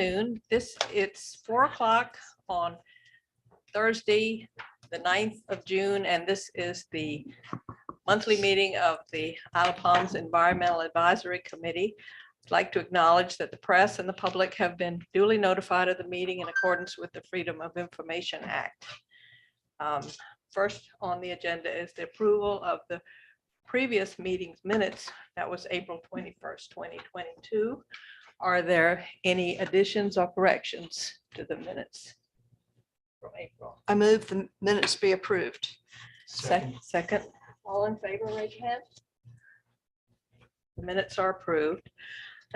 afternoon. It's 4 o'clock on Thursday, the 9th of June, and this is the monthly meeting of the Isle of Palms Environmental Advisory Committee. I'd like to acknowledge that the press and the public have been duly notified of the meeting in accordance with the Freedom of Information Act. First on the agenda is the approval of the previous meeting's minutes. That was April 21st, 2022. Are there any additions or corrections to the minutes from April? I move the minutes be approved. Second. All in favor, raise your hand. The minutes are approved.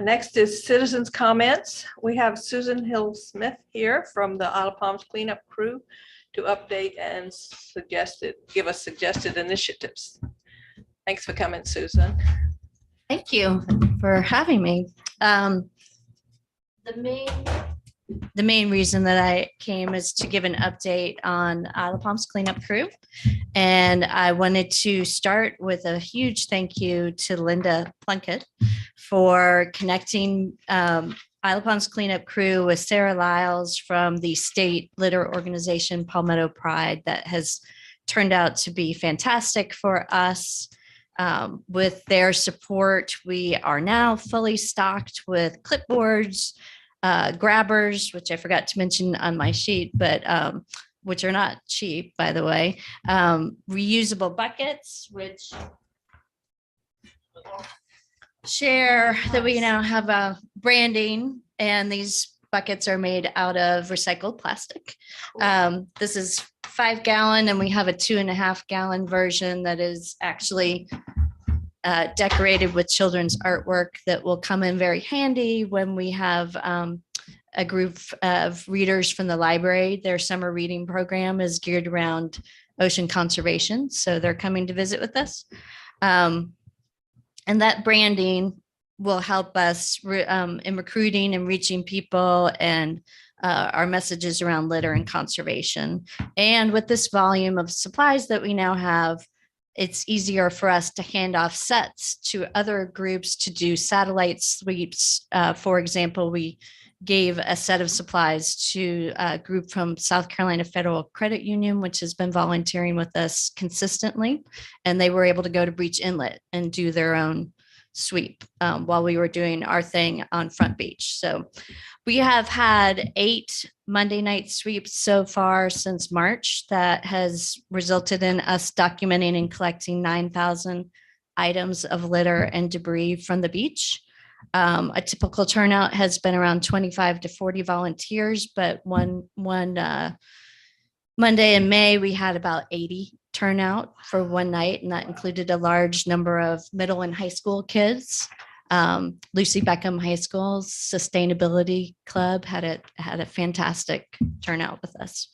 Next is citizens' comments. We have Susan Hill-Smith here from the Isle of Palms cleanup crew to update and give us suggested initiatives. Thanks for coming, Susan. Thank you for having me. The main reason that I came is to give an update on Isle of Palms cleanup crew. And I wanted to start with a huge thank you to Linda Plunkett for connecting Isle of Palms cleanup crew with Sarah Lyles from the state litter organization Palmetto Pride. That has turned out to be fantastic for us. With their support, we are now fully stocked with clipboards, grabbers, which I forgot to mention on my sheet, but which are not cheap, by the way. Reusable buckets, which share that we now have branding, and these buckets are made out of recycled plastic. This is 5 gallon, and we have a 2.5 gallon version that is actually decorated with children's artwork that will come in very handy when we have a group of readers from the library. Their summer reading program is geared around ocean conservation, so they're coming to visit with us. And that branding will help us in recruiting and reaching people, and our messages around litter and conservation. And with this volume of supplies that we now have, it's easier for us to hand off sets to other groups to do satellite sweeps. For example, we gave a set of supplies to a group from South Carolina Federal Credit Union, which has been volunteering with us consistently. And they were able to go to Breach Inlet and do their own sweep while we were doing our thing on Front Beach. So we have had 8 Monday night sweeps so far since March. That has resulted in us documenting and collecting 9,000 items of litter and debris from the beach. A typical turnout has been around 25 to 40 volunteers, but one Monday in May, we had about 80 turnout for one night, and that included a large number of middle and high school kids. Lucy Beckham High School's Sustainability Club had a fantastic turnout with us.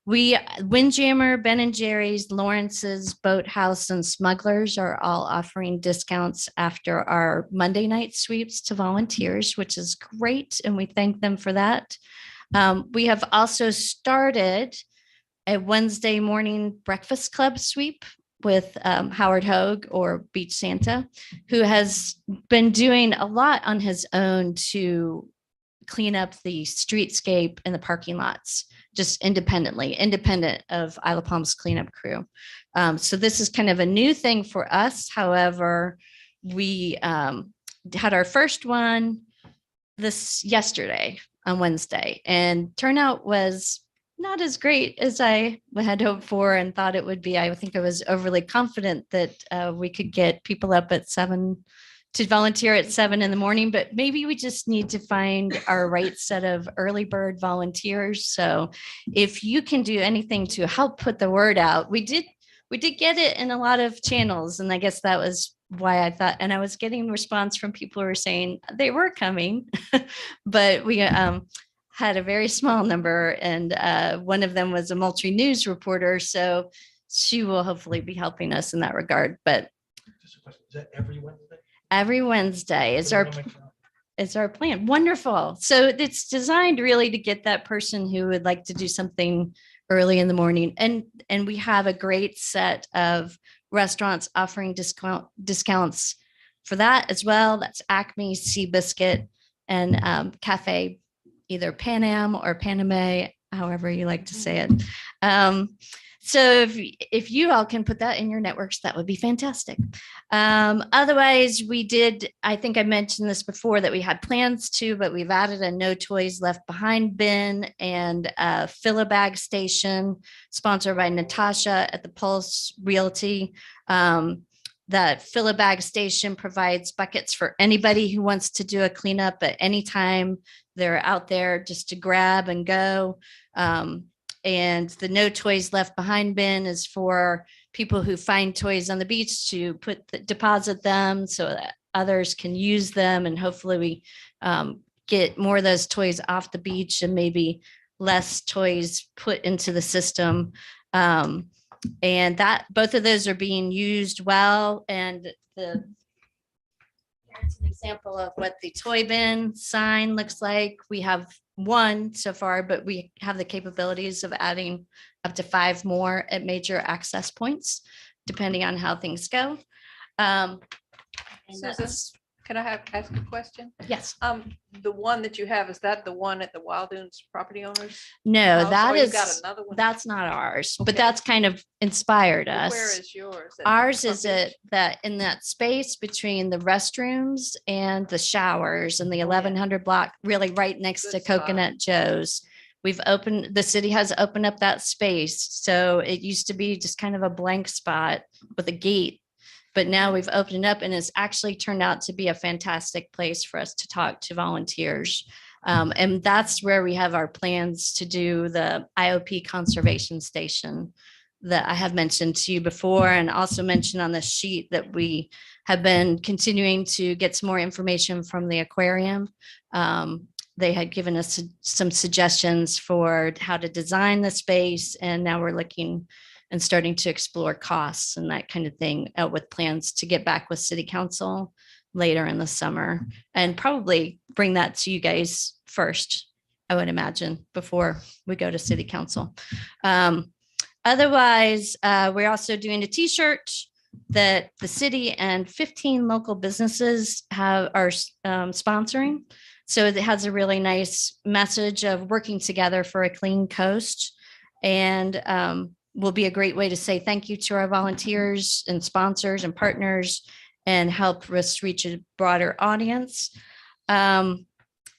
Windjammer, Ben & Jerry's, Lawrence's, Boathouse, and Smugglers are all offering discounts after our Monday night sweeps to volunteers, which is great, and we thank them for that. We have also started a Wednesday morning breakfast club sweep with Howard Hogue, or Beach Santa, who has been doing a lot on his own to clean up the streetscape and the parking lots, just independent of Isle of Palms cleanup crew. So this is kind of a new thing for us. However, we had our first one yesterday on Wednesday, and turnout was not as great as I had hoped for and thought it would be. I think I was overly confident that we could get people up at 7 to volunteer at 7 in the morning, but maybe we just need to find our right set of early bird volunteers. So if you can do anything to help put the word out, we did get it in a lot of channels. And I guess that was why I thought, and I was getting response from people who were saying they were coming, but we had a very small number, and one of them was a Moultrie News reporter. So she will hopefully be helping us in that regard. But just a question, is that every Wednesday? Every Wednesday is our plan. Wonderful. So it's designed really to get that person who would like to do something early in the morning. And we have a great set of restaurants offering discounts for that as well. That's Acme, Seabiscuit, and Cafe, either Pan Am or Paname, however you like to say it. So if you all can put that in your networks, that would be fantastic. Otherwise, I think I mentioned this before, that we had plans to, but we've added a no toys left behind bin and a fill-a-bag station sponsored by Natasha at the Pulse Realty. That fill-a-bag station provides buckets for anybody who wants to do a cleanup at any time. They're out there just to grab and go. And the no toys left behind bin is for people who find toys on the beach to deposit them so that others can use them. And hopefully we get more of those toys off the beach and maybe less toys put into the system. And that both of those are being used well. And here's an example of what the toy bin sign looks like. We have one so far, but we have the capabilities of adding up to 5 more at major access points, depending on how things go. And Susan, can I ask a question? Yes. The one that you have, is that the one at the Wild Dunes property owners? No, house, that or you is, got another one? that's not ours, but Okay. that's kind of inspired Well, us. where is yours? At Ours is Front Beach? it that in that space between the restrooms and the showers and the Oh, yeah. 1100 block, really right next to Good spot. Coconut Joe's. The city has opened up that space. So it used to be just kind of a blank spot with a gate. But now we've opened it up, and it's actually turned out to be a fantastic place for us to talk to volunteers. And that's where we have our plans to do the Iop Conservation Station that I have mentioned to you before, and also mentioned on the sheet that we have been continuing to get some more information from the aquarium. They had given us some suggestions for how to design the space, and now we're looking and starting to explore costs and that kind of thing, with plans to get back with city council later in the summer and probably bring that to you guys first, I would imagine, before we go to city council. Otherwise, we're also doing a t-shirt that the city and 15 local businesses are sponsoring. So it has a really nice message of working together for a clean coast, and will be a great way to say thank you to our volunteers and sponsors and partners and help us reach a broader audience.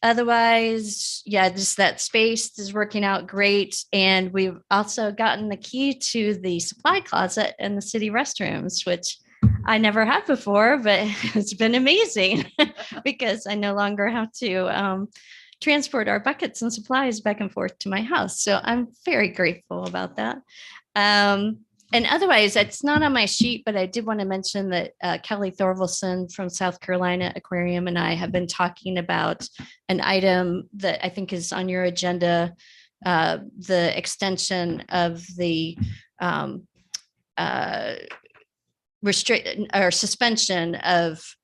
Otherwise, yeah, just that space is working out great. And we've also gotten the key to the supply closet in the city restrooms, which I never had before, but it's been amazing because I no longer have to transport our buckets and supplies back and forth to my house. So I'm very grateful about that. And otherwise, it's not on my sheet, but I did want to mention that Kelly Thorvalson from South Carolina Aquarium and I have been talking about an item that I think is on your agenda, the extension of the suspension of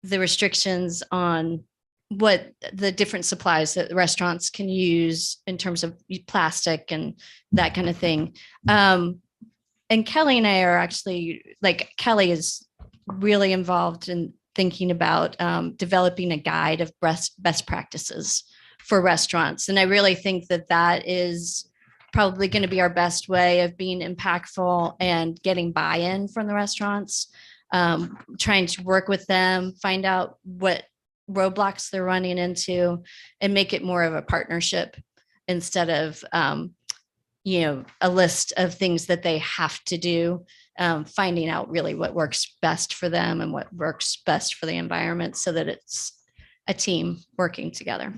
the restrictions on what the different supplies that restaurants can use in terms of plastic and that kind of thing. And Kelly and I are actually, like, Kelly is really involved in thinking about developing a guide of best practices for restaurants. And I really think that that is probably going to be our best way of being impactful and getting buy-in from the restaurants, trying to work with them, find out what roadblocks they're running into, and make it more of a partnership instead of a list of things that they have to do, finding out really what works best for them and what works best for the environment so that it's a team working together.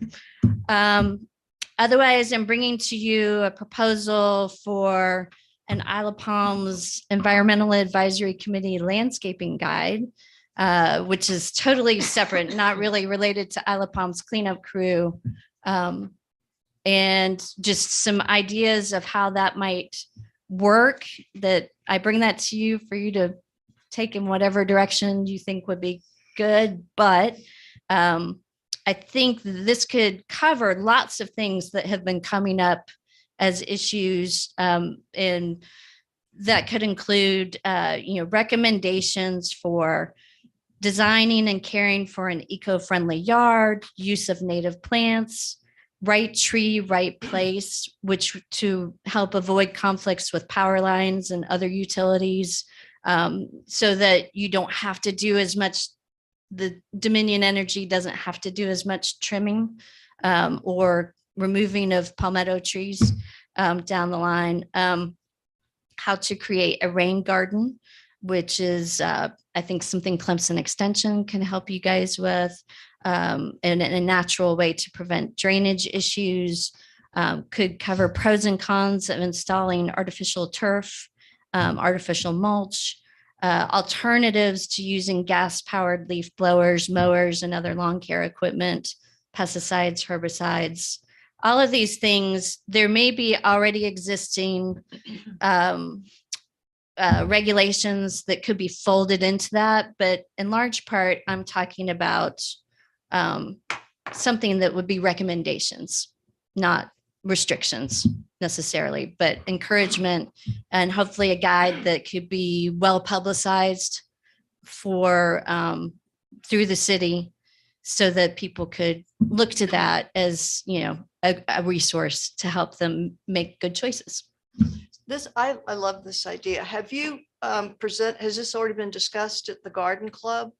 Otherwise, I'm bringing to you a proposal for an Isle of Palms Environmental Advisory Committee landscaping guide, which is totally separate, not really related to Isle of Palms cleanup crew. And just some ideas of how that might work, that I bring that to you for you to take in whatever direction you think would be good. But I think this could cover lots of things that have been coming up as issues, and that could include, recommendations for designing and caring for an eco-friendly yard, use of native plants, right tree, right place, which to help avoid conflicts with power lines and other utilities, so that you don't have to do as much, the Dominion Energy doesn't have to do as much trimming or removing of palmetto trees down the line. How to create a rain garden, which is, I think, something Clemson Extension can help you guys with, and in a natural way to prevent drainage issues. Could cover pros and cons of installing artificial turf, artificial mulch, alternatives to using gas-powered leaf blowers, mowers, and other lawn care equipment, pesticides, herbicides. All of these things, there may be already existing regulations that could be folded into that, but in large part, I'm talking about something that would be recommendations, not restrictions necessarily, but encouragement, and hopefully a guide that could be well publicized for through the city, so that people could look to that as, you know, a resource to help them make good choices. This, I love this idea. Have you has this already been discussed at the garden club?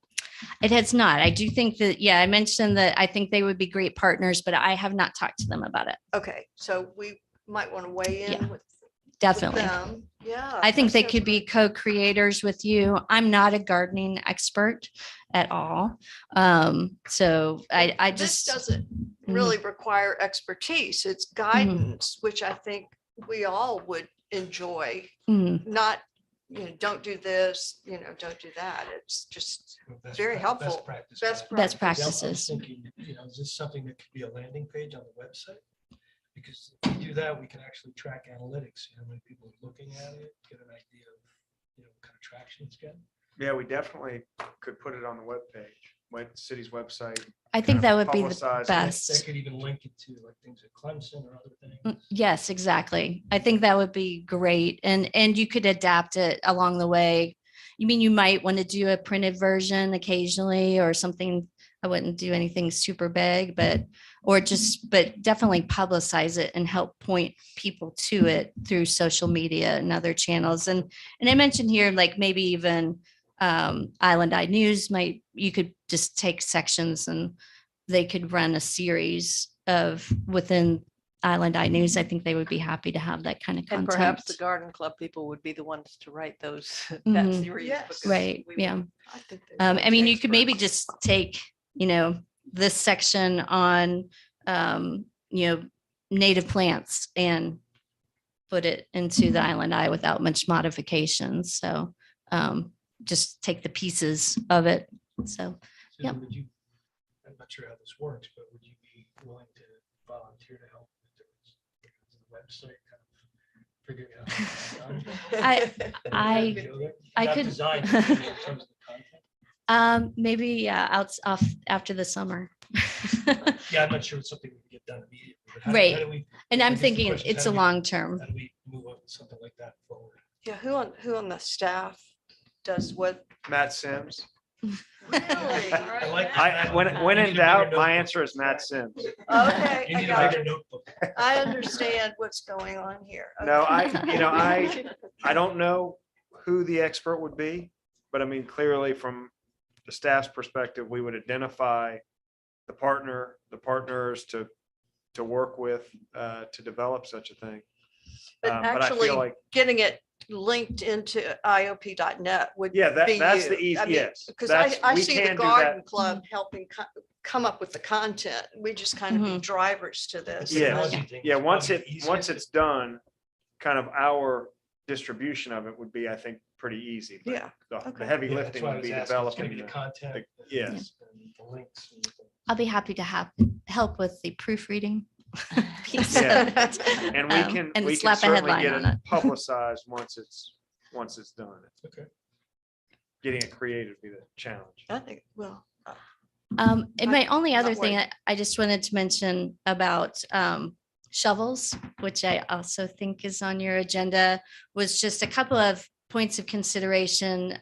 It has not. I do think that, yeah, I mentioned that I think they would be great partners, but I have not talked to them about it. Okay, so we might want to weigh in Yeah, with Definitely. them. Yeah. I think that they sounds could be great. co-creators with you. I'm not a gardening expert at all. So I This just, doesn't really require expertise. It's guidance, which I think we all would enjoy. mm, Not, don't do this, don't do that. It's just very helpful. Best practice. Best guide. Best Yeah, I was practices. thinking, is this something that could be a landing page on the website? Because if we do that, we can actually track analytics, how many people are looking at it, get an idea of, what kind of traction it's getting. Yeah, we definitely could put it on the webpage, city's website. I think that would be the Publicize it. They best. could even link it to like things at Clemson or other Mm, things. Yes, exactly. I think that would be great. And you could adapt it along the way. You mean you might want to do a printed version occasionally or something? I wouldn't do anything super big, but definitely publicize it and help point people to it through social media and other channels. And I mentioned here, like maybe even Island Eye News you could just take sections and they could run a series of within Island Eye News. I think they would be happy to have that kind of And content. perhaps the garden club people would be the ones to write those, that Mhm. series. Yes. because Right, we yeah. would- I think they're I mean, you could maybe experts. just take, this section on, native plants and put it into the Island Eye without much modifications. So just take the pieces of it. So, Susan, would you, I'm not sure how this works, but would you be willing to volunteer to help with the website, kind of figuring out how it's done? I Not could- design, but in terms of the content. maybe, yeah, off after the summer. Yeah, I'm not sure it's something we can get done immediately. but how Right. do we- And I I'm guess the thinking question is, it's how a do we- long term. How do we move on something like that forward? Yeah, who on the staff does what? Matt Sims. Really? I like When You in need a doubt, bigger my notebook. answer is Matt Sims. Okay, You I need a got bigger it. notebook. I understand what's going on here. No, Okay. I don't know who the expert would be, but I mean, clearly from the staff's perspective, we would identify the partners to work with, to develop such a thing. But But I actually feel like, getting it linked into iop.net would yeah, be that's the you. I easy, mean, yes. Because that's- I we see the can do garden that. club helping come up with the content. We just kind of be drivers to this. The technology Yeah. thing is Yeah, once probably easier. once it's done, kind of our distribution of it would be, I think, pretty easy. but Yeah, The okay. heavy Yeah, that's lifting why I would was be asking. It's gonna be developing. the content. Yes. and The links. and the- I'll be happy to help with the proofreading. piece Yeah. of it. And And we can slap a certainly headline get on it it. publicized once it's done. Okay. Getting it created would be the challenge. I think, well, And my only not other thing worried. I just wanted to mention about shovels, which I also think is on your agenda, was just a couple of points of consideration.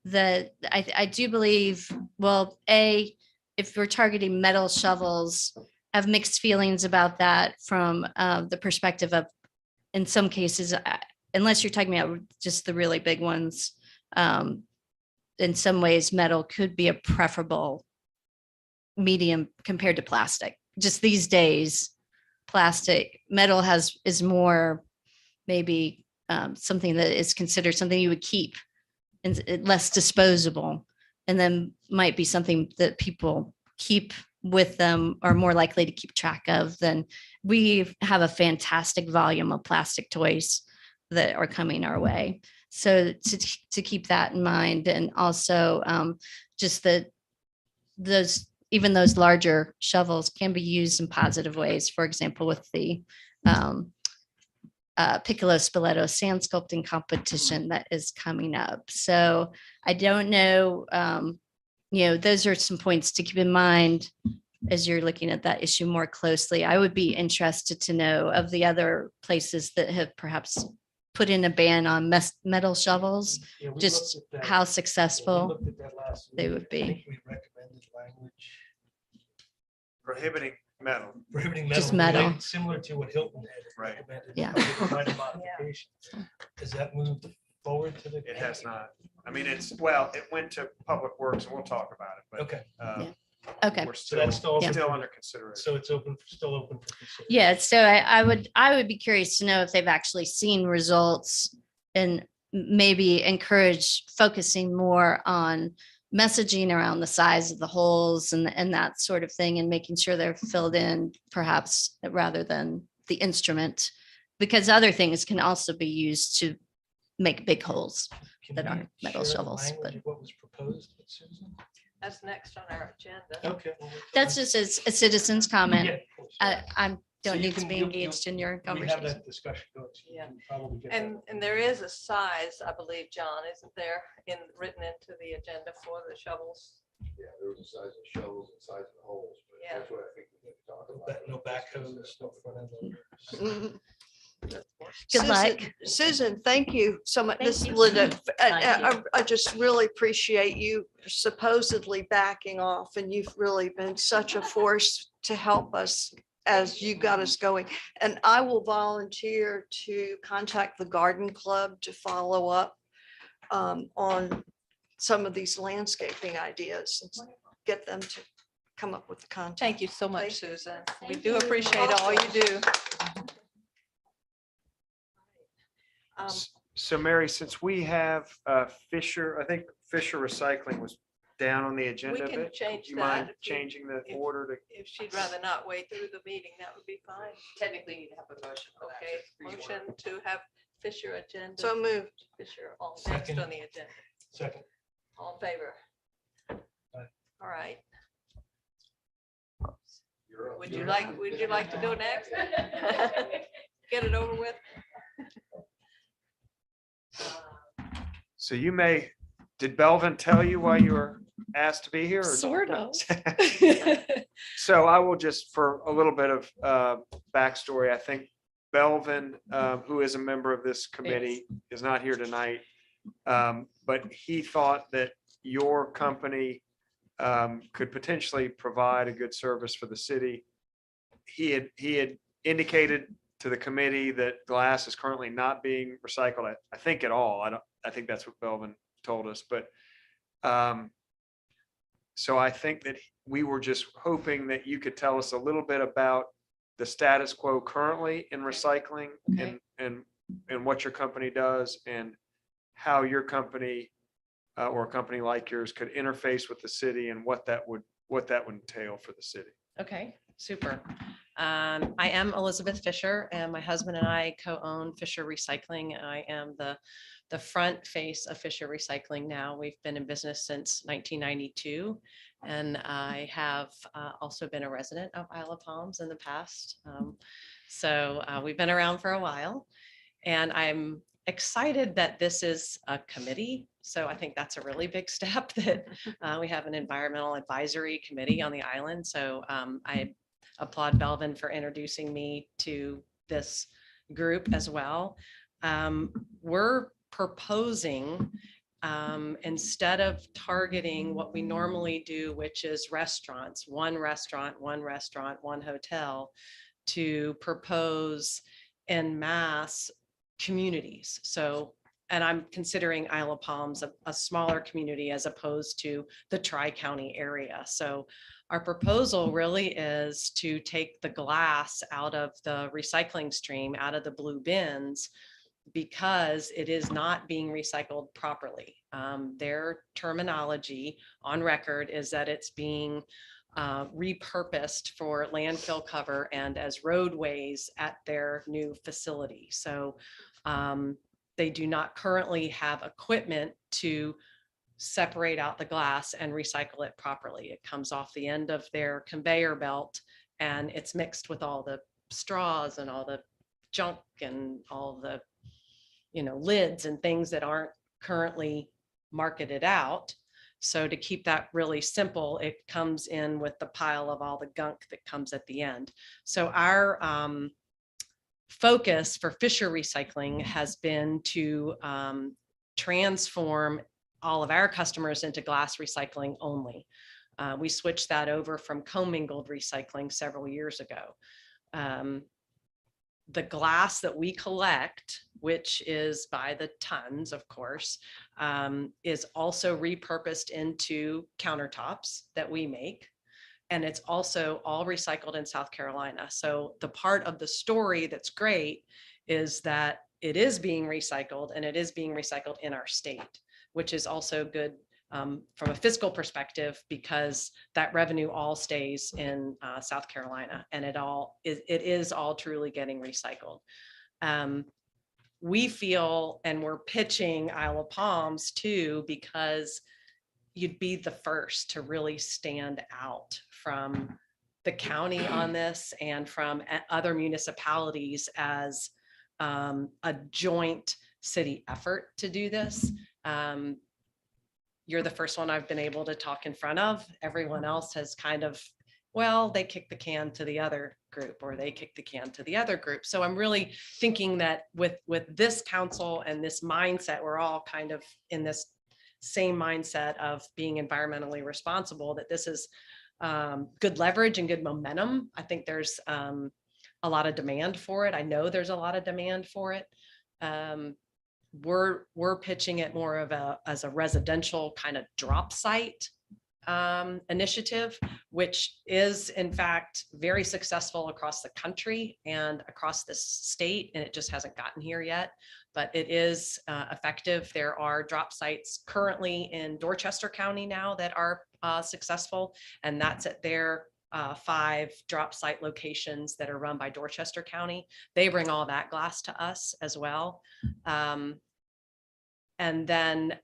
I do believe, well, if we're targeting metal shovels, I have mixed feelings about that from the perspective of, in some cases, unless you're talking about just the really big ones, in some ways, metal could be a preferable medium compared to plastic. Just these days, metal is more maybe something that is considered something you would keep and less disposable, and then might be something that people keep with them or more likely to keep track of. Than we have a fantastic volume of plastic toys that are coming our way. So to keep that in mind, and also just that even those larger shovels can be used in positive ways. For example, with the Piccolo Spoleto sand sculpting competition that is coming up. So I don't know, those are some points to keep in mind as you're looking at that issue more closely. I would be interested to know of the other places that have perhaps put in a ban on metal shovels, Yeah, we just looked at that. how Yeah, we successful looked at that last they week. would I be. think we recommended language Prohibiting metal. prohibiting Just metal, metal. similar to what Hilton had Right. recommended. Yeah. with minor modifications. Has that moved forward to the? It has not. I mean, it went to Public Works and we'll talk about it, but. Okay, Okay. We're so that's still open. still for- under consideration. So it's still open for consideration. Yeah, so I would be curious to know if they've actually seen results and maybe encourage focusing more on messaging around the size of the holes and that sort of thing, and making sure they're filled in perhaps rather than the instrument, because other things can also be used to make big holes. Can that we aren't metal share the shovels, language but- of what was proposed with Susan? That's next on our agenda. Okay. well, we'll- That's just a citizen's comment. Yeah, of course. I So don't you need to can- be you'll- engaged in your We have conversation. that discussion going. So you Yeah. can probably get that. And there is a size, I believe, John, isn't there, written into the agenda for the shovels? Yeah, there was a size of shovels and size of holes, but Yeah. that's what I think we need to talk about. No backhoes, no front end loaders. Mhm. Good Susan- luck. Susan, thank you so much. Thank This is you. Linda. Thank I just really appreciate you supposedly backing off, and you've really been such a force to help us as you got us going. And I will volunteer to contact the garden club to follow up on some of these landscaping ideas and get them to come up with the content. Thank you so much, Thank you. Susan. We Thank do you. appreciate all you do. So Mary, since we have Fisher, I think Fisher Recycling was down on the agenda. a can bit. change You mind that if you- changing the if- order to? If she'd rather not wait through the meeting, that would be fine. Technically, you need to have a motion. for that, Okay, just for your motion to have Fisher agenda. So moved. Fisher on next Second. on the agenda. Second. All in favor? Aye. All right. You're up. Would you like to go next? Get it over with? So did Belvin tell you why you were asked to be here? or- Sort of. So I will just, for a little bit of backstory, I think Belvin, who is a member of this committee, is not here tonight. But he thought that your company could potentially provide a good service for the city. He had indicated to the committee that glass is currently not being recycled, I think at all. I think that's what Belvin told us, but so I think that we were just hoping that you could tell us a little bit about the status quo currently in recycling Okay. and what your company does and how your company or a company like yours could interface with the city and what that would entail for the city. Okay, super. I am Elizabeth Fisher, and my husband and I co-own Fisher Recycling. I am the front face of Fisher Recycling now. We've been in business since 1992, and I have also been a resident of Isle of Palms in the past. So we've been around for a while, and I'm excited that this is a committee. So I think that's a really big step that we have an environmental advisory committee on the island. So I applaud Belvin for introducing me to this group as well. We're proposing instead of targeting what we normally do, which is restaurants, one restaurant, one hotel, to propose en masse communities. So, and I'm considering Isle of Palms a smaller community as opposed to the Tri-County area. So our proposal really is to take the glass out of the recycling stream, out of the blue bins, because it is not being recycled properly. Their terminology on record is that it's being repurposed for landfill cover and as roadways at their new facility. So they do not currently have equipment to separate out the glass and recycle it properly. It comes off the end of their conveyor belt and it's mixed with all the straws and all the junk and all the, lids and things that aren't currently marketed out. So to keep that really simple, it comes in with the pile of all the gunk that comes at the end. So our focus for Fisher Recycling has been to transform all of our customers into glass recycling only. We switched that over from commingled recycling several years ago. The glass that we collect, which is by the tons, of course, is also repurposed into countertops that we make. And it's also all recycled in South Carolina. So the part of the story that's great is that it is being recycled and it is being recycled in our state, which is also good from a fiscal perspective, because that revenue all stays in South Carolina and it is all truly getting recycled. We feel, and we're pitching Isle of Palms too, because you'd be the first to really stand out from the county on this and from other municipalities as a joint city effort to do this. You're the first one I've been able to talk in front of. Everyone else has kind of, well, they kick the can to the other group or they kick the can to the other group. So I'm really thinking that with this council and this mindset, we're all kind of in this same mindset of being environmentally responsible, that this is good leverage and good momentum. I think there's a lot of demand for it. I know there's a lot of demand for it. We're pitching it more of as a residential kind of drop site initiative, which is in fact very successful across the country and across this state, and it just hasn't gotten here yet, but it is effective. There are drop sites currently in Dorchester County now that are successful, and that's at their 5 drop site locations that are run by Dorchester County. They bring all that glass to us as well. And then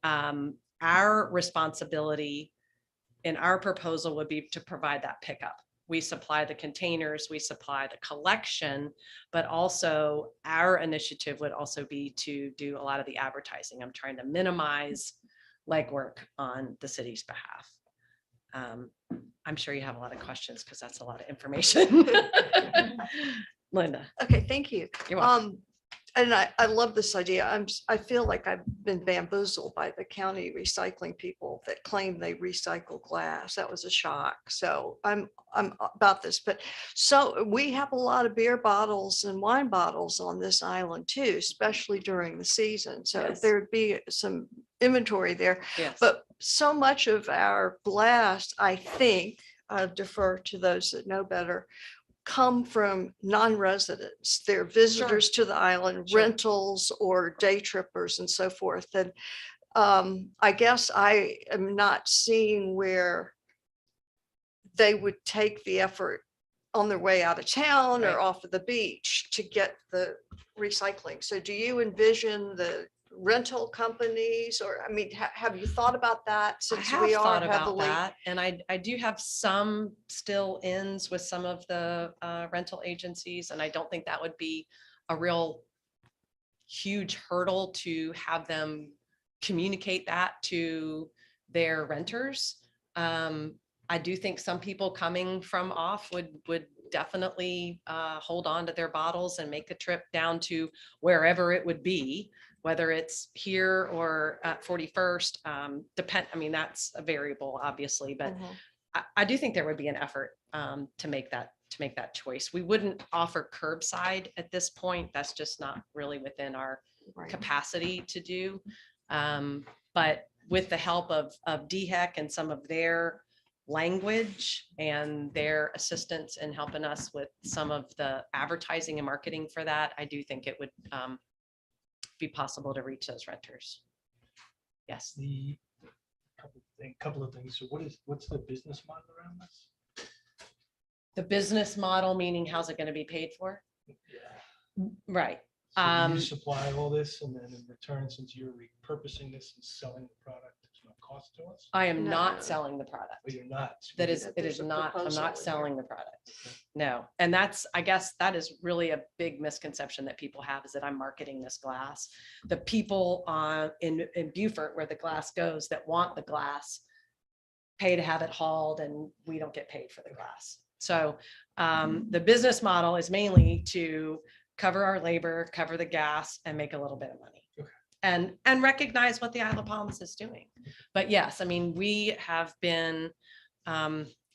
our responsibility in our proposal would be to provide that pickup. We supply the containers, we supply the collection, but also our initiative would also be to do a lot of the advertising. I'm trying to minimize legwork on the city's behalf. I'm sure you have a lot of questions because that's a lot of information. Linda. Okay, thank you. You're welcome. And I love this idea. I feel like I've been bamboozled by the county recycling people that claim they recycle glass. That was a shock. So I'm about this, but so we have a lot of beer bottles and wine bottles on this island too, especially during the season. So Yes. there'd be some inventory there, Yes. but so much of our glass, I think, I defer to those that know better, come from non-residents. They're visitors to the island, Sure. rentals or day trippers and so forth. And I guess I am not seeing where they would take the effort on their way out of town Right. or off of the beach to get the recycling. So do you envision the rental companies, or, I mean, have you thought about that I since have we are thought about heavily? that, and I do have some still ins with some of the rental agencies, and I don't think that would be a real huge hurdle to have them communicate that to their renters. I do think some people coming from off would definitely hold on to their bottles and make the trip down to wherever it would be, whether it's here or at 41st. I mean, that's a variable, obviously, but Mhm. I do think there would be an effort to make that choice. We wouldn't offer curbside at this point. That's just not really within our Right. capacity to do. But with the help of DHEC and some of their language and their assistance in helping us with some of the advertising and marketing for that, I do think it would be possible to reach those renters. Yes. The couple of things. So what's the business model around this? The business model, meaning how's it going to be paid for? Yeah. Right. So do Um, you supply all this, and then in return, since you're repurposing this and selling the product, there's no cost to us? I am No. not selling the product. But you're not. That is, Yeah, it there's is a not, I'm proposal not in here. selling the product. No. And that's, I guess that is really a big misconception that people have, is that I'm marketing this glass. The people in Beaufort, where the glass goes, that want the glass, pay to have it hauled, and we don't get paid for the glass. So the business model is mainly to cover our labor, cover the gas, and make a little bit of money. Okay. And recognize what the Isle of Palms is doing. But yes, I mean, we have been,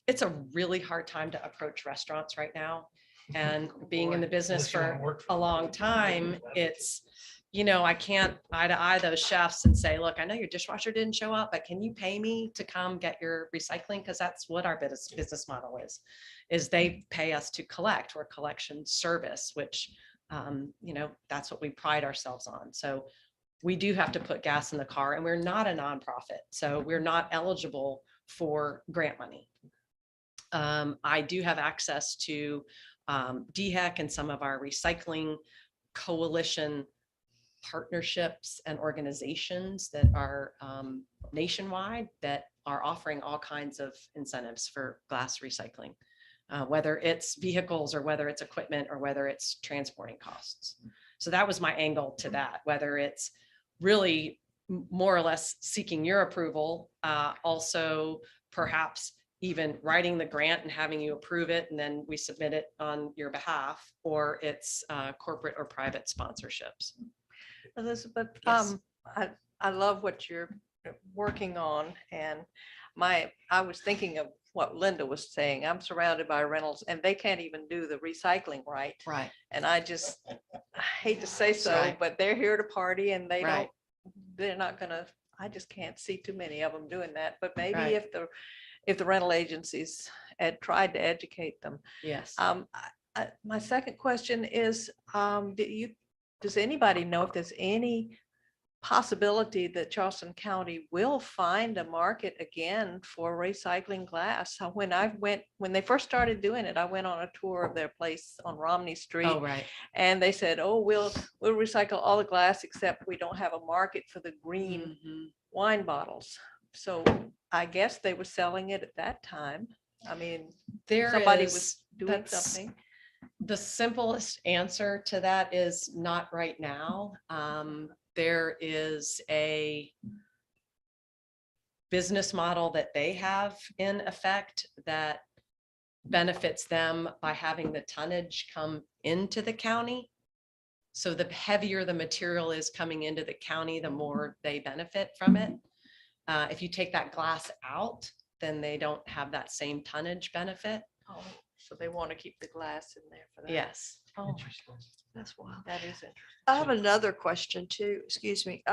it's a really hard time to approach restaurants right now. And being in the business Unless you wanna for work a long time, it's, you know, I can't eye to eye those chefs and say, look, I know your dishwasher didn't show up, but can you pay me to come get your recycling? Because that's what our business model is they pay us to collect. We're a collection service, which, you know, that's what we pride ourselves on. So we do have to put gas in the car, and we're not a nonprofit, so we're not eligible for grant money. I do have access to DHEC and some of our recycling coalition partnerships and organizations that are nationwide that are offering all kinds of incentives for glass recycling, whether it's vehicles or whether it's equipment or whether it's transporting costs. So that was my angle to that, whether it's really more or less seeking your approval, also perhaps even writing the grant and having you approve it, and then we submit it on your behalf, or it's corporate or private sponsorships. Elizabeth, Yes. I love what you're working on, and I was thinking of what Linda was saying. I'm surrounded by rentals, and they can't even do the recycling right. Right. And I hate to say so, Right. but they're here to party, and Right. they're not gonna, I just can't see too many of them doing that. But maybe Right. if the rental agencies had tried to educate them. Yes. My second question is, does anybody know if there's any possibility that Charleston County will find a market again for recycling glass? When they first started doing it, I went on a tour of their place on Romney Street. Oh, right. And they said, oh, we'll recycle all the glass except we don't have a market for the green Mhm. wine bottles. So I guess they were selling it at that time. I mean, somebody was doing that's- something. The simplest answer to that is not right now. There is a business model that they have in effect that benefits them by having the tonnage come into the county. So the heavier the material is coming into the county, the more they benefit from it. If you take that glass out, then they don't have that same tonnage benefit. Oh, so they want to keep the glass in there for that. Yes. Oh, Interesting. That's wild. that is interesting. I have another question too, excuse me.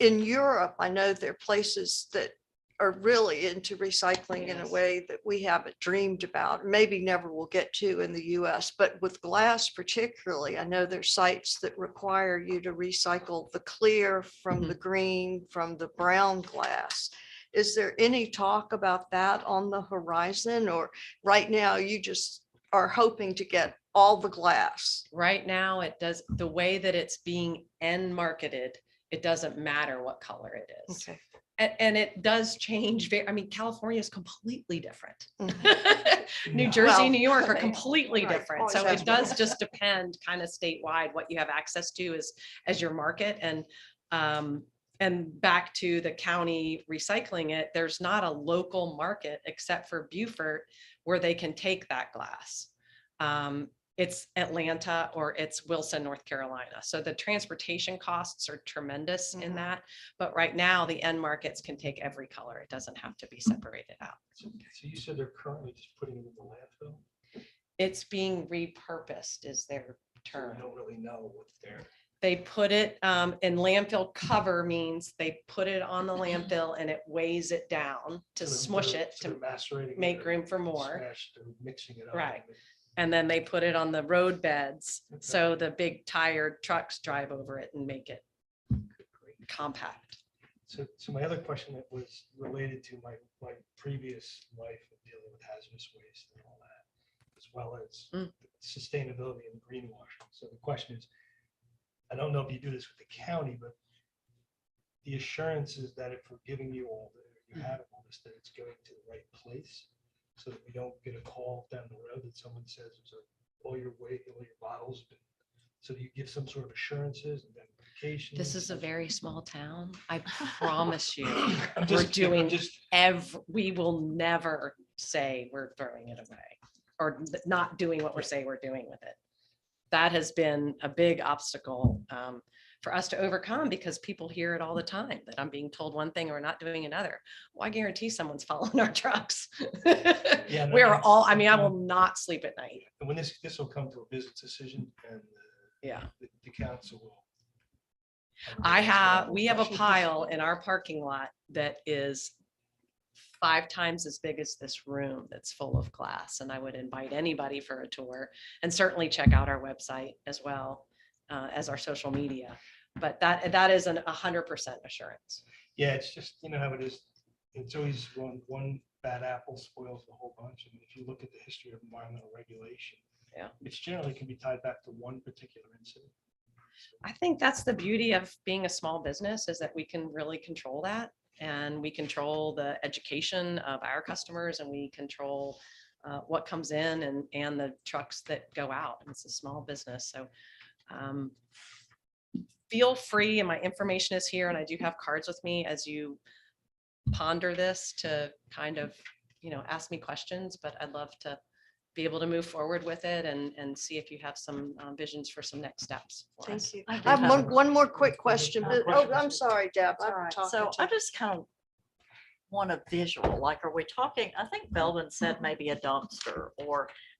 In Europe, I know there are places that are really into recycling in a Yes. way that we haven't dreamed about, maybe never will get to in the US. But with glass particularly, I know there's sites that require you to recycle the clear from the green, from the brown glass. Is there any talk about that on the horizon, or right now you just are hoping to get all the glass? Right now, it does, the way that it's being end marketed, it doesn't matter what color it is. Okay. And it does change. I mean, California is completely different. New Yeah. Jersey, Well, New York are right, completely right, different. always So has it been. does just depend kind of statewide what you have access to as your market. And And back to the county recycling it, there's not a local market except for Beaufort where they can take that glass. It's Atlanta or it's Wilson, North Carolina. So the transportation costs are tremendous in Mhm. that. But right now, the end markets can take every color. It doesn't have to be separated out. So you said they're currently just putting it in the landfill? It's being repurposed is their So we term. don't really know what they're. They put it in landfill cover means they put it on the landfill and it weighs it down to smush it to Macerating. make room for more. Mixing it up. Right. And then they put it on the road beds. So the big tired trucks drive over it and make it compact. So my other question that was related to my previous life of dealing with hazardous waste and all that, as well as sustainability and greenwashing. So the question is, I don't know if you do this with the county, but the assurance is that if we're giving you all, you have all this, that it's going to the right place, so that we don't get a call down the road that someone says all your weight, all your bottles. So you give some sort of assurances and identification. This is a very small town. I promise you, I'm we're just doing just we will never say we're throwing it away or not doing what we're saying we're doing with it. That has been a big obstacle for us to overcome because people hear it all the time that I'm being told one thing or not doing another. Well, I guarantee someone's following our trucks. Yeah, no, We're that's- all, I mean, I will not sleep at night. And when this will come to a business decision and Yeah. the council will. We have a pile in our parking lot that is 5 times as big as this room that's full of glass. And I would invite anybody for a tour and certainly check out our website as well as our social media. But that is 100% assurance. Yeah, it's just, you know how it is. It's always one bad apple spoils the whole bunch. And if you look at the history of environmental regulation, Yeah. it's generally can be tied back to one particular incident. I think that's the beauty of being a small business is that we can really control that. And we control the education of our customers and we control what comes in and the trucks that go out. It's a small business. So feel free, and my information is here, and I do have cards with me as you ponder this to kind of, ask me questions, but I'd love to be able to move forward with it and see if you have some visions for some next steps. for us. Thank you. I I do have have one more quick question. Quick Oh, question. I'm sorry, Deb. All I'm right, talking so I to- just kind of want a visual, like, are we talking, I think Belvin said maybe a dumpster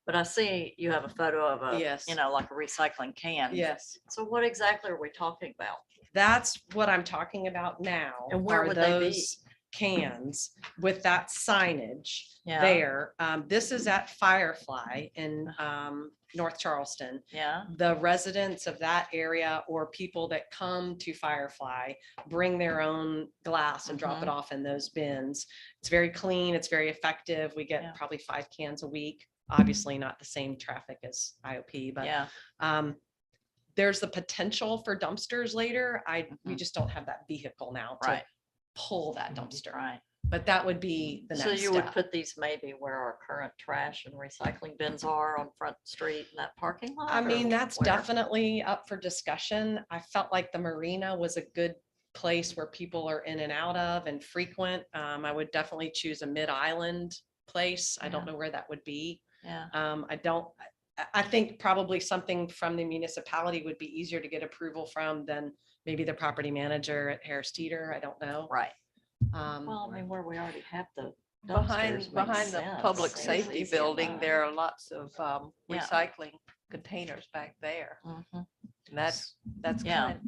but I see you have a photo of Yes. like a recycling can. Yes, So what exactly are we talking about? that's what I'm talking about now. And where are would they be? those Cans with that signage Yeah. there. This is at Firefly in North Charleston. Yeah, The residents of that area or people that come to Firefly bring their own glass and drop it off in those bins. It's very clean. It's very effective. We get Yeah. probably 5 cans a week. Obviously not the same traffic as IOP, but yeah, there's the potential for dumpsters later. We just don't have that vehicle now to right, pull that dumpster. right. But that would be the So next you would step. put these maybe where our current trash and recycling bins are on Front Street in that parking lot? I or mean, that's where? definitely up for discussion. I felt like the marina was a good place where people are in and out of and frequent. I would definitely choose a mid-island place. I don't Yeah. know where that would be. Yeah, I think probably something from the municipality would be easier to get approval from than maybe the property manager at Harris Teeter. I don't know. right. Um, Well, I mean, where we already have the Behind dumpsters makes the sense. public It's safety easy building, enough. there are lots of Yeah. recycling containers back there. Mhm. And that's Yeah.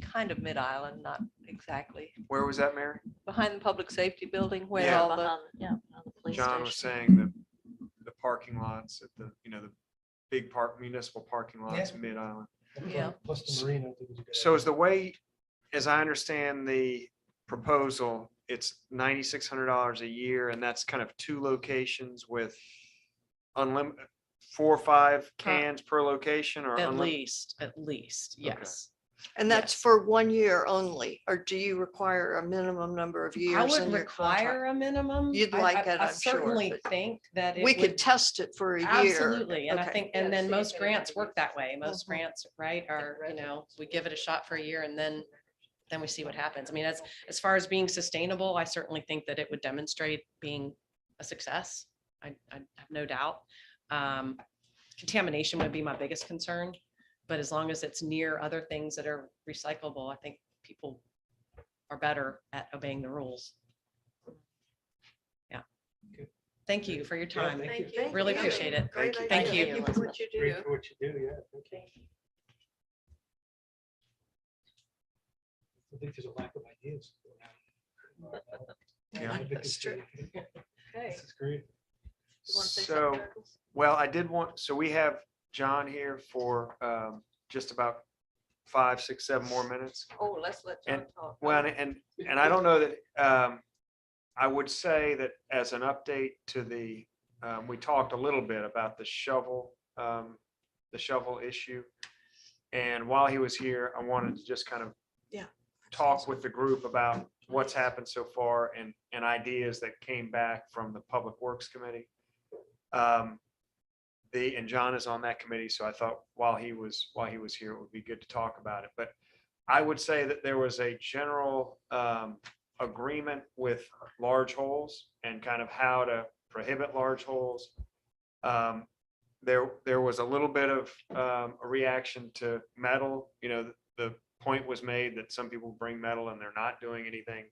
kind of mid-island, not exactly. Where was that, Mary? Behind the public safety building where Yeah. all the, Behind, behind the police John was station. saying the parking lots at the big municipal parking lots, Yeah. mid-island. Yeah. Plus the marina. I think is a good So idea. is the way, as I understand the proposal, it's $9,600 a year, and that's kind of 2 locations with unlimited 4 or 5 cans per location, or At unlimited? least, yes. And that's Yes. for 1 year only, or do you require a minimum number of years? I would in your contract? require a minimum. You'd like it, I I'm sure, certainly but think that it We could would- test it for a year. Absolutely, and I Okay. think, Yeah, and then see if most anybody grants work that way. Most Mhm. grants, right, are, we give it a shot for a year and then then we see what happens. I mean, as far as being sustainable, I certainly think that it would demonstrate being a success. I have no doubt. Contamination would be my biggest concern, but as long as it's near other things that are recyclable, I think people are better at obeying the rules. Yeah. Good. Thank you for your Yeah, time. thank you. Thank Really you. appreciate it. Great Thank idea. you. Thank you for what you Great do. for what you do, yeah. Okay. I think there's a lack of ideas. Yeah. That's true. Okay. This is great. You wanna say So, something, Douglas? well, I did want, so we have John here for just about 5, 6, 7 more minutes. Oh, let's let John talk. Well, and I don't know that, I would say that as an update to the, we talked a little bit about the shovel issue. And while he was here, I wanted to just kind of Yeah. talk with the group about what's happened so far and ideas that came back from the Public Works Committee. And John is on that committee, so I thought while he was here, it would be good to talk about it. But I would say that there was a general agreement with large holes and kind of how to prohibit large holes. There was a little bit of a reaction to metal. You know, the point was made that some people bring metal and they're not doing anything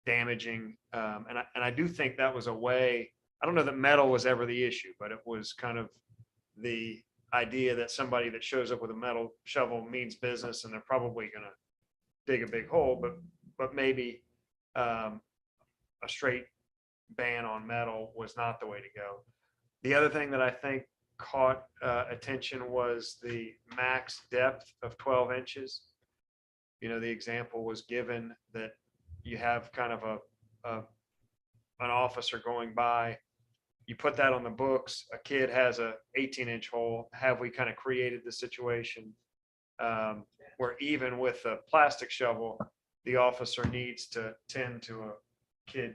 damaging. And I do think that was a way. I don't know that metal was ever the issue, but it was kind of the idea that somebody that shows up with a metal shovel means business and they're probably going to dig a big hole, but maybe a straight ban on metal was not the way to go. The other thing that I think caught attention was the max depth of 12 inches. You know, the example was given that you have kind of an officer going by, you put that on the books, a kid has a 18-inch hole. Have we kind of created the situation where even with a plastic shovel, the officer needs to tend to a kid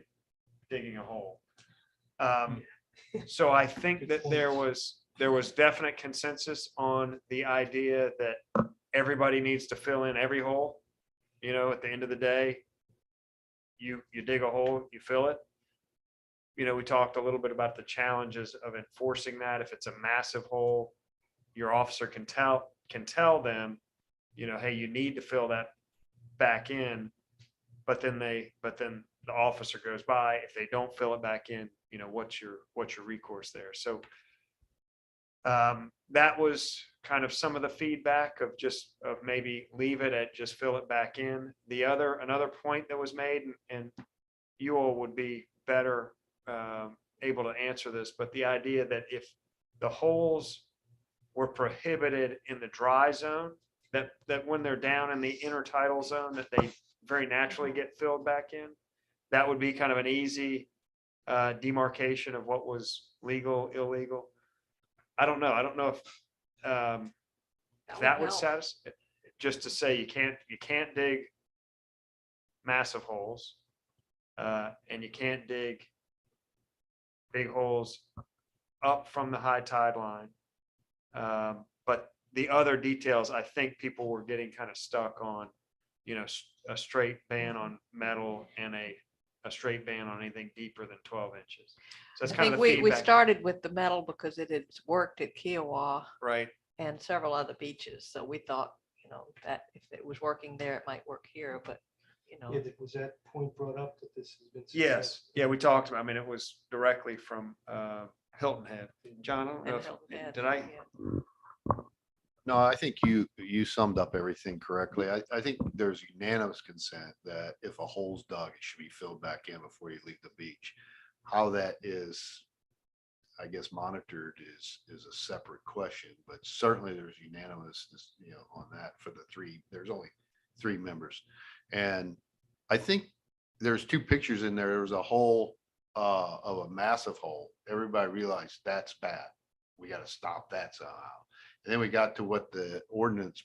digging a hole? So I think that there was definite consensus on the idea that everybody needs to fill in every hole. You know, at the end of the day, you dig a hole, you fill it. You know, we talked a little bit about the challenges of enforcing that. If it's a massive hole, your officer can tell them, you know, hey, you need to fill that back in. But then the officer goes by. If they don't fill it back in, you know, what's your recourse there? So that was kind of some of the feedback of maybe leave it at just fill it back in. Another point that was made, and you all would be better able to answer this, but the idea that if the holes were prohibited in the dry zone, that when they're down in the intertidal zone, that they very naturally get filled back in. That would be kind of an easy demarcation of what was legal, illegal. I don't know. I don't know if that would help. satisfy. Just to say you can't dig massive holes, and you can't dig big holes up from the high tide line. But the other details, I think people were getting kind of stuck on, you know, a straight ban on metal and a straight ban on anything deeper than 12 inches. So that's I kind of think the we feedback. started with the metal because it had worked at Kiowa Right. and several other beaches. So we thought, you know, that if it was working there, it might work here, but, you know. Yeah, was that point brought up that this has been? Yes. successful? Yeah, we talked about, I mean, it was directly from Hilton Head. John, I don't know and if, Hilton Head, did I? yeah. No, I think you summed up everything correctly. I think there's unanimous consent that if a hole's dug, it should be filled back in before you leave the beach. How that is, I guess, monitored is a separate question, but certainly there's unanimous, you know, on that for the three. There's only 3 members. And I think there's 2 pictures in there. There was a hole of a massive hole. Everybody realized that's bad. We got to stop that somehow. And then we got to what the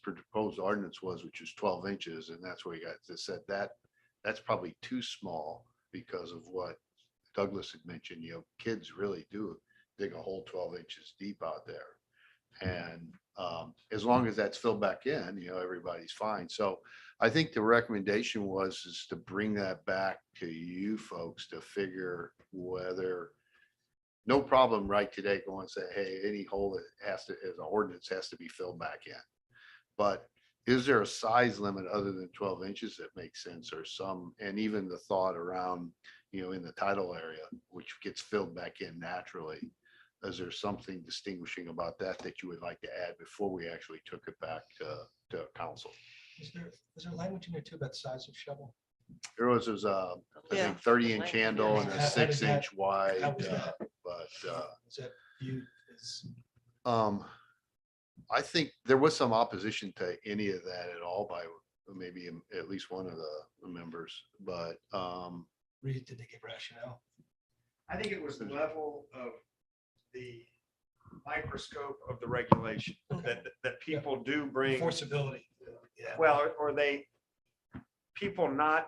proposed ordinance was, which was 12 inches. And that's where we got to said that's probably too small because of what Douglas had mentioned. You know, kids really do dig a hole 12 inches deep out there. And as long as that's filled back in, everybody's fine. So I think the recommendation is to bring that back to you folks to figure whether, no problem right today going and say, hey, any hole that has to, as an ordinance, has to be filled back in. But is there a size limit other than 12 inches that makes sense, or some, and even the thought around, in the tidal area, which gets filled back in naturally? Is there something distinguishing about that you would like to add before we actually took it back to council? Is there language in there too about size of shovel? There was, I Yeah. think 30-inch handle and How a does 6-inch wide, How was that? but Is that viewed as? I think there was some opposition to any of that at all by maybe at least one of the members, but Did they give rationale? I think it was the level of the microscope of the regulation that people do bring. Enforceability. Yeah. Well, or people not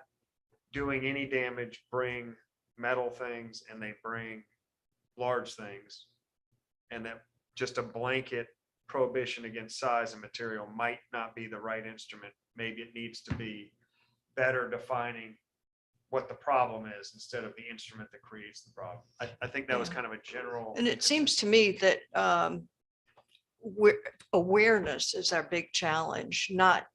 doing any damage bring metal things and they bring large things. And that just a blanket prohibition against size and material might not be the right instrument. Maybe it needs to be better defining what the problem is instead of the instrument that creates the problem. I think that was kind of a general. And it seems to me that awareness is our big challenge, not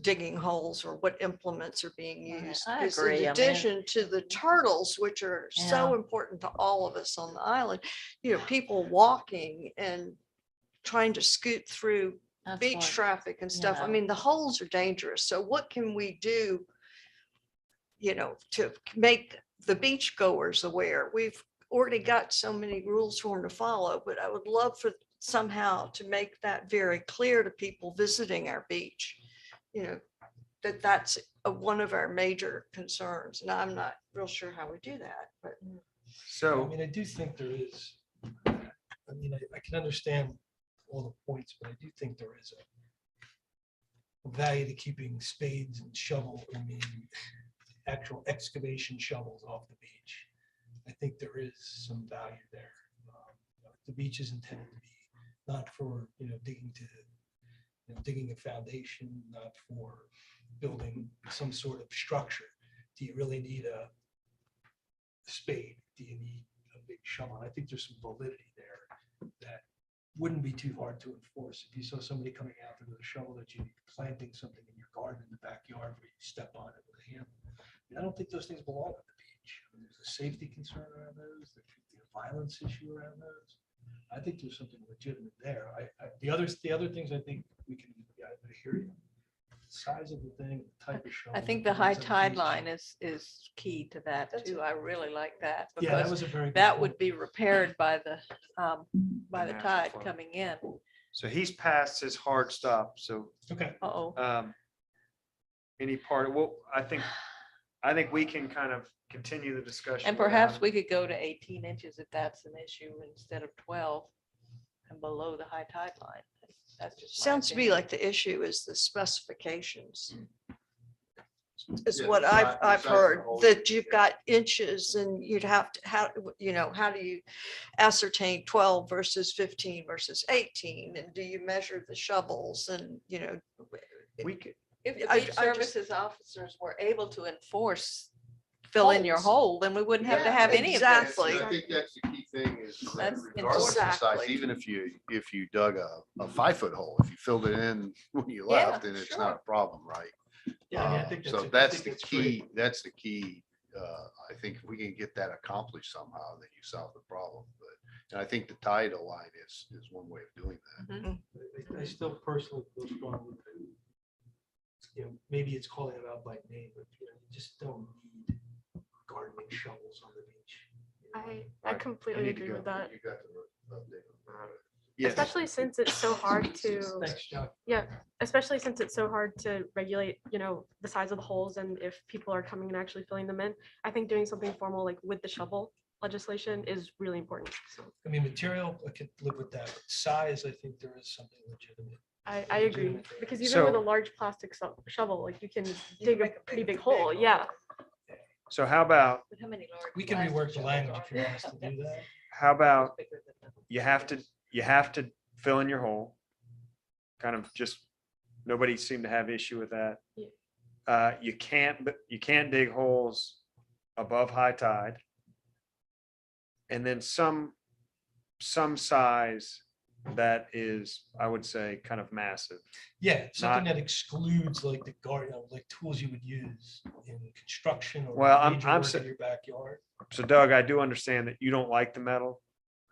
digging holes or what implements are being Right, used. I Because agree. I in mean- addition to the turtles, which are so Yeah. important to all of us on the island, people walking and trying to scoot through That's beach what- traffic and stuff. I yeah. mean, the holes are dangerous. So what can we do, to make the beach goers aware? We've already got so many rules for them to follow, but I would love for somehow to make that very clear to people visiting our beach, that's one of our major concerns. And I'm not real sure how we do that, but I So mean, I do think there is, I can understand all the points, but I do think there is a value to keeping spades and actual excavation shovels off the beach. I think there is some value there. The beach is intended to be not for, digging a foundation, not for building some sort of structure. Do you really need a spade? Do you need a big shovel? I think there's some validity there that wouldn't be too hard to enforce. If you saw somebody coming out there with a shovel that you planting something in your garden in the backyard where you step on it with a hammer. I don't think those things belong at the beach. There's a safety concern around those. There could be a violence issue around those. I think there's something legitimate there. The other things I think we can, I hear you. The size of the thing, the type of shovel. I think the high tide line is key to that That's too. I really like that. Yeah, that Because was a very. good that point. would be repaired by the natural tide flow. coming in. So he's past his hard stop. So Okay. Uh-oh. any part, well, I think we can kind of continue the discussion. And perhaps we could go to 18 inches if that's an issue instead of 12 and below the high tide line. That's just my sounds to me opinion. like the issue is the specifications. Is Yeah, what the I've size of the heard, hole, that you've yeah. got inches and you'd have to, how do you ascertain 12 versus 15 versus 18? And do you measure the shovels and, We could, If the I beach just- services officers were able to enforce, fill in your Holes. hole, then we wouldn't have to Yeah, have any of exactly. this. I think that's the key thing is that That's regardless of the size, Exactly. even if you dug a 5-foot hole, if you filled it in when you Yeah, left, then it's sure. not a problem, right? Yeah, I mean, I think So I that's think the it's great. key, that's the key. I think if we can get that accomplished somehow, then you solve the problem. But, and I think the tidal line is one way of doing that. I still personally feel strongly that, maybe it's calling it out by name, but you just don't need gardening shovels on the beach. I completely need to agree go. with that, You got the update on that. yes. especially since it's so hard to, Thanks, John. especially since it's so hard to regulate, the size of the holes and if people are coming and actually filling them in. I think doing something formal like with the shovel legislation is really important. So I mean, material, I could live with that, but size, I think there is something legitimate. I agree, Legitimate there. because even with a So- large plastic shovel, like you can can dig a make a pretty big- big hole, big hole. yeah. So how about, But how many large We can plastic rework the shovels language are if you want us there? to do that. how about Bigger than the you have to fill in your hole. Kind of just, nobody seemed to have issue with that. Yeah. You can't dig holes above high tide. And then some size that is, I would say, kind of massive. Yeah, something Not- that excludes like the garden, like tools you would use in construction or Well, I'm- major I'm work sa- in your backyard. So Doug, I do understand that you don't like the metal,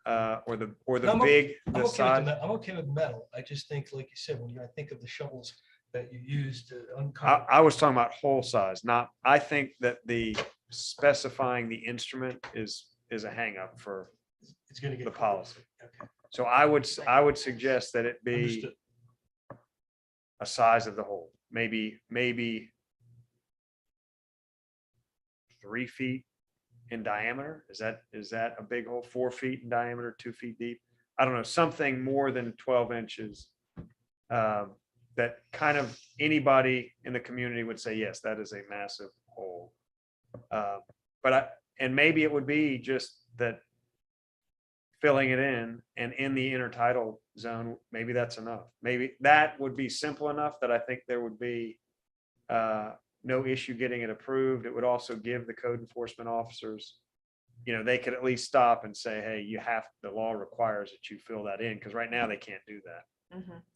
or the No, I'm o- big, I'm the okay with size. I'm okay with metal. I just think, like you said, when I think of the shovels that you use to I, uncover. I was talking about hole size, not, I think that the specifying the instrument is a hangup for It's gonna get. the policy. Okay, So I would suggest that it be understood. a size of the hole, maybe 3 feet in diameter. Is that a big hole? 4 feet in diameter, 2 feet deep? I don't know, something more than 12 inches. That kind of anybody in the community would say, yes, that is a massive hole. And maybe it would be just that filling it in and in the intertidal zone, maybe that's enough. Maybe that would be simple enough that I think there would be no issue getting it approved. It would also give the code enforcement officers, they could at least stop and say, hey, the law requires that you fill that in, because right now they can't do that.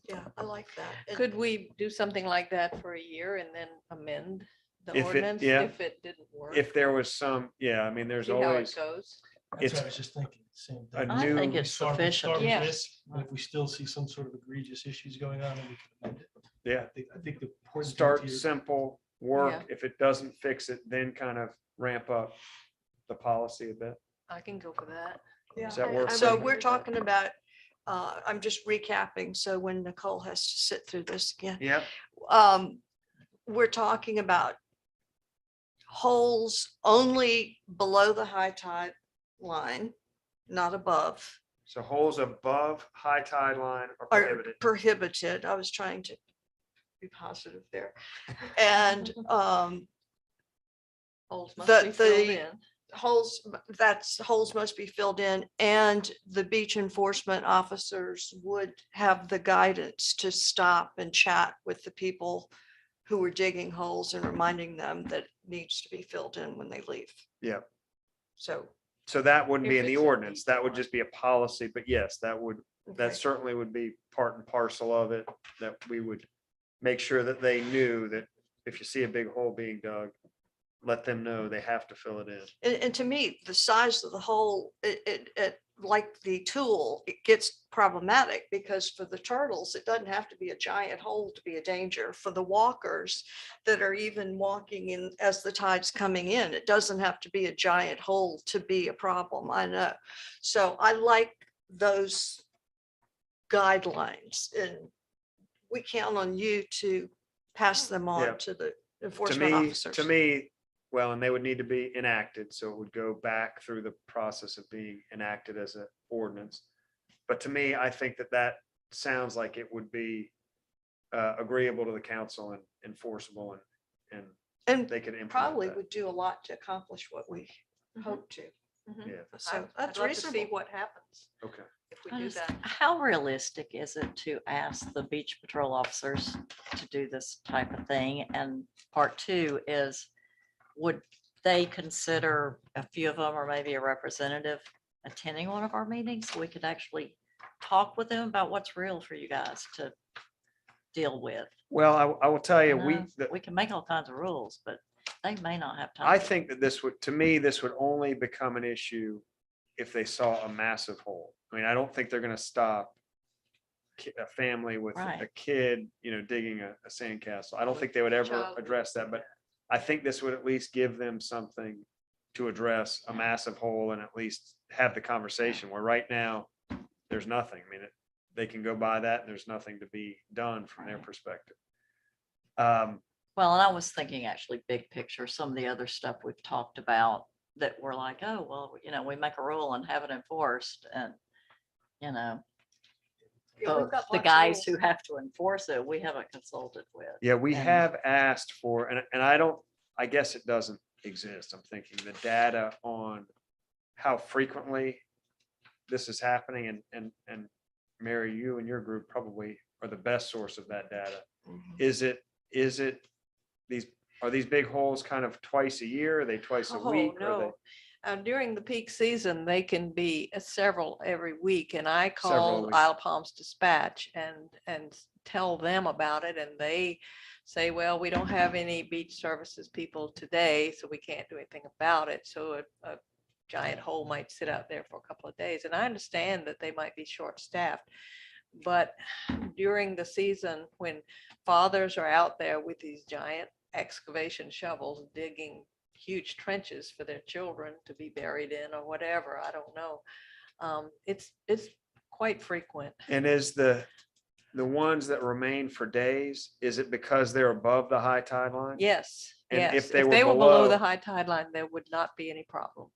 Yeah, I like that. And- Could we do something like that for a year and then amend the If it- ordinance yeah. if it didn't work? If there was some, yeah, I mean, there's See how it always goes. That's it's what I was just thinking. Same a thing. I new- think We it's start sufficient. with Yeah. this, and if we still see some sort of egregious issues going on, then we can amend it. Yeah. I think the important thing start to you- simple, work. Yeah. If it doesn't fix it, then kind of ramp up the policy a bit. I can go for that. Does that I- work? I So would we're agree with that. talking about, I'm just recapping, so when Nicole has to sit through this again. Yep. We're talking about holes only below the high tide line, not above, So holes above high tide line are are prohibited. prohibited. I was trying to be positive there. And Holes The- must be filled the- in. holes must be filled in, and the beach enforcement officers would have the guidance to stop and chat with the people who are digging holes and reminding them that it needs to be filled in when they leave. Yep. So. So that wouldn't be If in the it's a ordinance. That would detour. just be a policy, but yes, that okay. certainly would be part and parcel of it, that we would make sure that they knew that if you see a big hole being dug, let them know they have to fill it in. And to me, the size of the hole, like the tool, it gets problematic because for the turtles, it doesn't have to be a giant hole to be a danger. For the walkers that are even walking in as the tide's coming in, it doesn't have to be a giant hole to be a problem. I know. So I like those guidelines, and we count on you to pass them Yeah. on to the To enforcement me, officers. well, and they would need to be enacted, so it would go back through the process of being enacted as an ordinance. But to me, I think that sounds like it would be agreeable to the council and enforceable, and And they could implement probably that. would do a lot to accomplish what we Mhm. hope to. Yeah, So I'd that's love to see reasonable. what happens okay. if we I do just- that. How realistic is it to ask the beach patrol officers to do this type of thing? And part two is, would they consider a few of them or maybe a representative attending one of our meetings? So we could actually talk with them about what's real for you guys to deal with. Well, I will tell you, You know, we can make all kinds of rules, but they may not have time. I think that to me, this would only become an issue if they saw a massive hole. I mean, I don't think they're gonna stop a family with a Right. kid, digging a sandcastle. I don't think they would ever Child would address that, but I think this would at least give them something to address a massive hole and at least have the conversation, where right now, there's nothing. I mean, they can go by that and there's nothing to be done from their Right. perspective. Well, and I was thinking actually big picture, some of the other stuff we've talked about that we're like, oh, well, we make a rule and have it enforced, and, Yeah, we've got the lots of guys rules. who have to enforce it, we haven't consulted with. Yeah, we And- have asked for, and I guess it doesn't exist. I'm thinking the data on how frequently this is happening, and Mary, you and your group probably are the best source of that data. Mhm. Is it are these big holes kind of twice a year? Are they twice a Oh, week? Are they no. During the peak season, they can be several every week, and I Several a call week. Isle Palms Dispatch and tell them about it, and they say, well, we don't have any beach services people today, so we can't do anything about it. So a giant hole might sit out there for a couple of days, and I understand that they might be short-staffed. But during the season, when fathers are out there with these giant excavation shovels digging huge trenches for their children to be buried in or whatever, I don't know. It's quite frequent. And is the ones that remain for days, is it because they're above the high tide line? Yes, And yes. if they were below below- the high tide line, there would not be any problem.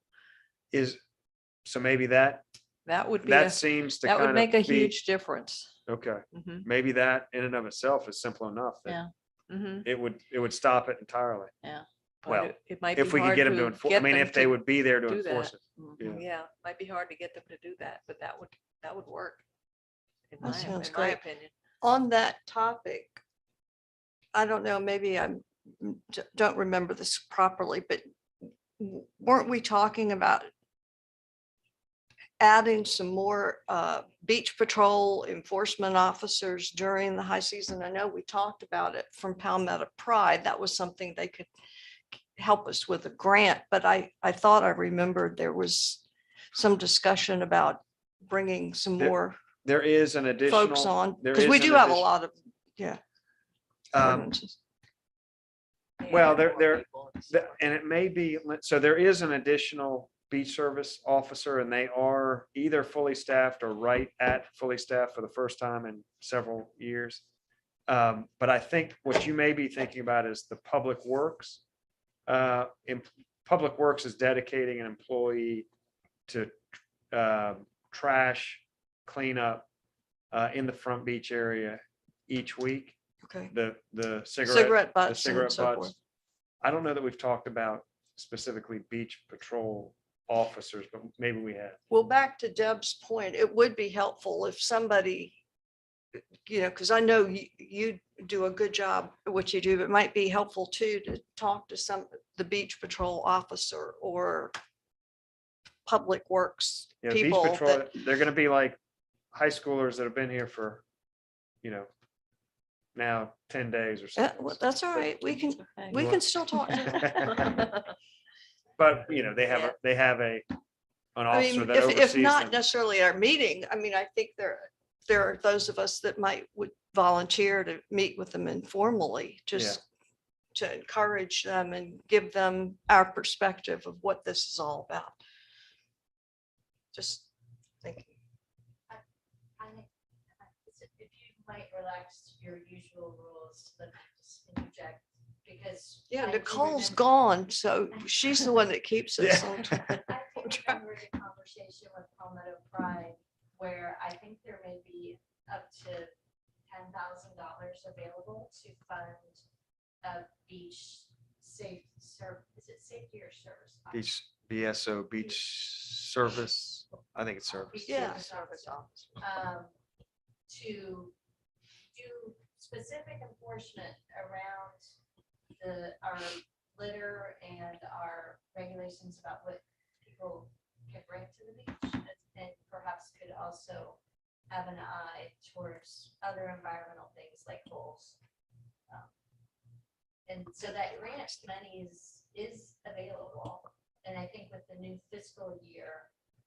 So maybe that That seems to that would kind make a of be, huge difference. okay, Mhm, maybe that in and of itself is simple enough that Yeah. mhm. it would stop it entirely. But Well, it might If be we could hard get them to to enforce, I get mean, them if they to would be there to do enforce that. it. Mhm, Yeah. Yeah, might be hard to get them to do that, but that would work. In That sounds in my great. opinion. On that topic, I don't know, maybe don't remember this properly, but weren't we talking about adding some more beach patrol enforcement officers during the high season? I know we talked about it from Palmetto Pride. That was something they could help us with a grant, but I thought I remembered there was some discussion about bringing some more There is an additional. folks on, there because we is do an have a addition- lot of, yeah. Um, ordinances. Well, and it may be, so there is an additional beach service officer, and they are either fully staffed or right at fully staffed for the first time in several years. But I think what you may be thinking about is the public works. Public works is dedicating an employee to trash cleanup in the front beach area each week. Okay. The Cigarette the butts and cigarette so butts. forth. I don't know that we've talked about specifically beach patrol officers, but maybe we have. Well, back to Deb's point, it would be helpful if somebody, because I know you do a good job at what you do, but it might be helpful too to talk to the beach patrol officer or public works You know, beach people. patrol, that- they're gonna be like high schoolers that have been here for, now 10 days or Yeah, something. well, that's all right. We can still talk to them. But, they have an I officer mean, that if oversees not them. necessarily our meeting, I mean, I think there are those of us that would volunteer to meet with them informally, just to encourage them and give them our perspective of what this is all about. Just thinking. If you might relax your usual rules, then just interject because. Yeah, I do Nicole's remember- gone, so she's the one that keeps us Yeah. on. I do remember the conversation with Palmetto Pride where I think there may be up to $10,000 available to fund a beach is it safety or service? Beach, BSO, beach service. I think it's service. Beach Yeah. service officer, to do specific enforcement around our litter and our regulations about what people can bring to the beach, and perhaps could also have an eye towards other environmental things like holes. And so that grant money is available. And I think with the new fiscal year,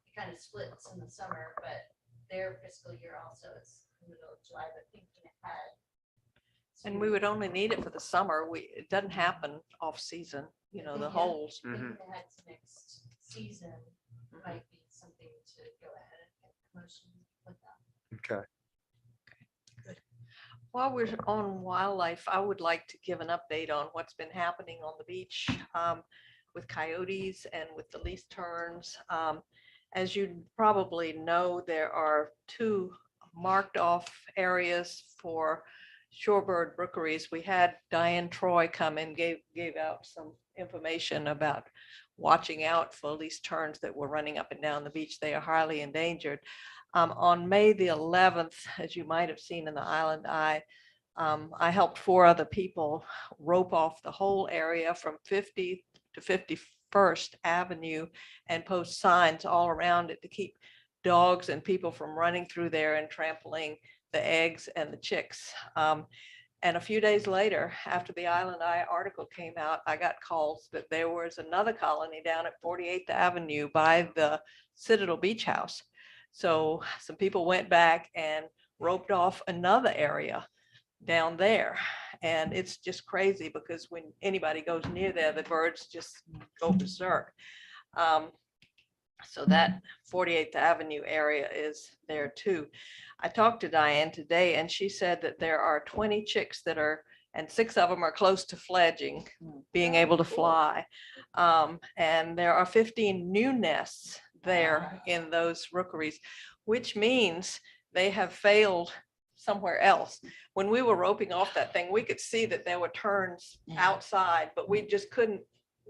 it kind of splits in the summer, but their fiscal year also is in the middle of July, but thinking ahead. And we would only need it for the summer. It doesn't happen off season, the Yeah. holes. Thinking ahead to next season might be something to go ahead and get promotion with that. Okay. While we're on wildlife, I would like to give an update on what's been happening on the beach with coyotes and with the least terns. As you probably know, there are 2 marked off areas for shorebird rookeries. We had Diane Troy come and gave out some information about watching out for least terns that were running up and down the beach. They are highly endangered. On May the 11th, as you might have seen in the Island Eye, I helped 4 other people rope off the whole area from 50 to 51st Avenue and post signs all around it to keep dogs and people from running through there and trampling the eggs and the chicks. And a few days later, after the Island Eye article came out, I got calls that there was another colony down at 48th Avenue by the Citadel Beach House. So some people went back and roped off another area down there. And it's just crazy because when anybody goes near there, the birds just go berserk. So that 48th Avenue area is there too. I talked to Diane today and she said that there are 20 chicks that are, and 6 of them are close to fledging, being able to fly. And there are 15 new nests there in those rookeries, which means they have failed somewhere else. When we were roping off that thing, we could see that there were turns outside, but we just couldn't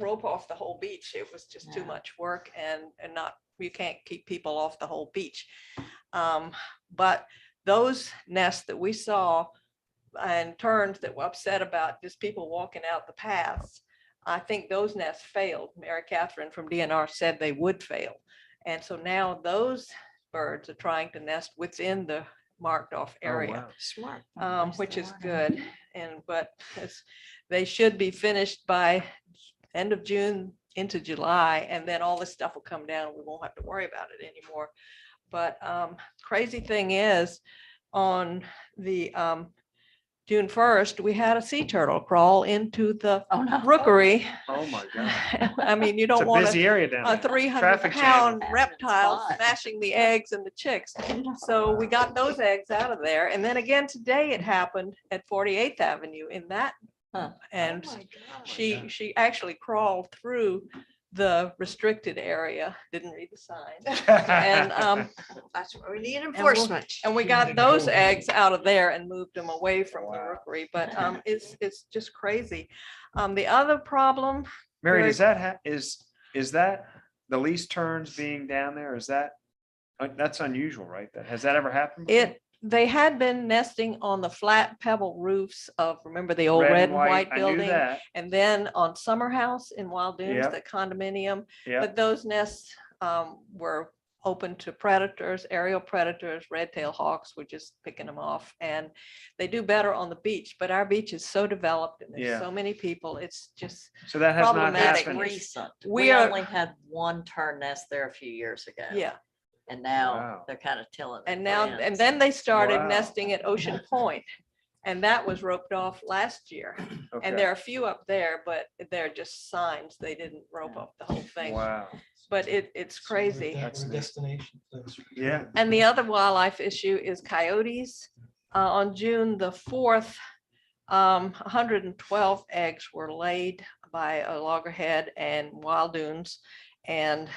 rope off the whole beach. It was just too much work and not, you can't keep people off the whole beach. But those nests that we saw and turns that were upset about just people walking out the paths, I think those nests failed. Mary Catherine from DNR said they would fail. And so now those birds are trying to nest within the marked off area. Smart. Which is good. And but they should be finished by end of June into July, and then all this stuff will come down. We won't have to worry about it anymore. But crazy thing is, on the June 1st, we had a sea turtle crawl into the rookery. Oh, my God. I mean, you It's don't a want busy area down a there. 300-pound jam. reptile Fun. smashing the eggs and the chicks. So we got those eggs out of there. And then again, today it happened at 48th Avenue in that. Huh. And Oh my God. she actually crawled through the restricted area, didn't read the sign. And That's what we need enforcement. and we got those eggs out of there and moved them away from the Wow. rookery. But it's just crazy. The other problem, Mary, Very- does that is that the least turns being down there? Is that, that's unusual, right? Has that ever happened? before? they had been nesting on the flat pebble roofs of, remember the old red and white I knew building? that. And then on Summer House in Wild Dunes, Yep. the condominium. Yeah. But those nests were open to predators, aerial predators, red-tailed hawks were just picking them off. And they do better on the beach, but our beach is so developed and there's Yeah. so many people, it's just, So that has not problematic. happened. Recent. We We are- only had 1 turn nest there a few years ago. yeah. And now Wow. they're kind of tilling. the And now, ends. and then they started Wow. nesting at Ocean Point. And that was roped off last year. Okay. And there are a few up there, but they're just signs. They didn't rope off the whole thing. Wow. But it's crazy. That's a destination. That's- Yeah. And the other wildlife issue is coyotes. On June the 4th, 112 eggs were laid by a loggerhead and wild dunes. And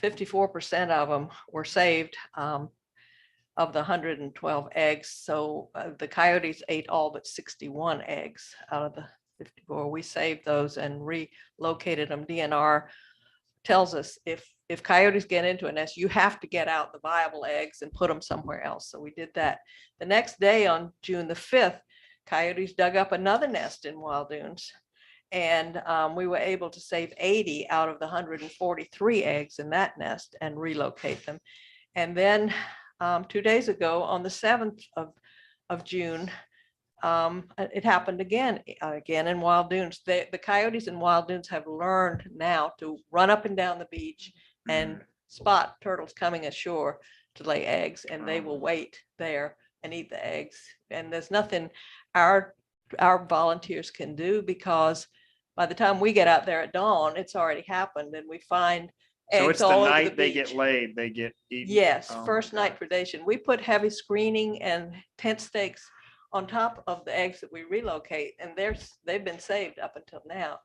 54% of them were saved of the 112 eggs. So the coyotes ate all but 61 eggs out of the 54. We saved those and relocated them. DNR tells us if coyotes get into a nest, you have to get out the viable eggs and put them somewhere else. So we did that. The next day on June the 5th, coyotes dug up another nest in Wild Dunes. And we were able to save 80 out of the 143 eggs in that nest and relocate them. And then 2 days ago, on the 7th of June, it happened again in Wild Dunes. The coyotes in Wild Dunes have learned now to run up and down the beach and spot turtles coming ashore to lay eggs, and they will wait there and eat the eggs. And there's nothing our volunteers can do, because by the time we get out there at dawn, it's already happened, and we find So eggs it's the all over the night they get beach. laid, they get eaten. Yes, Oh my first night God. predation. We put heavy screening and tent stakes on top of the eggs that we relocate, and they've been saved up until now.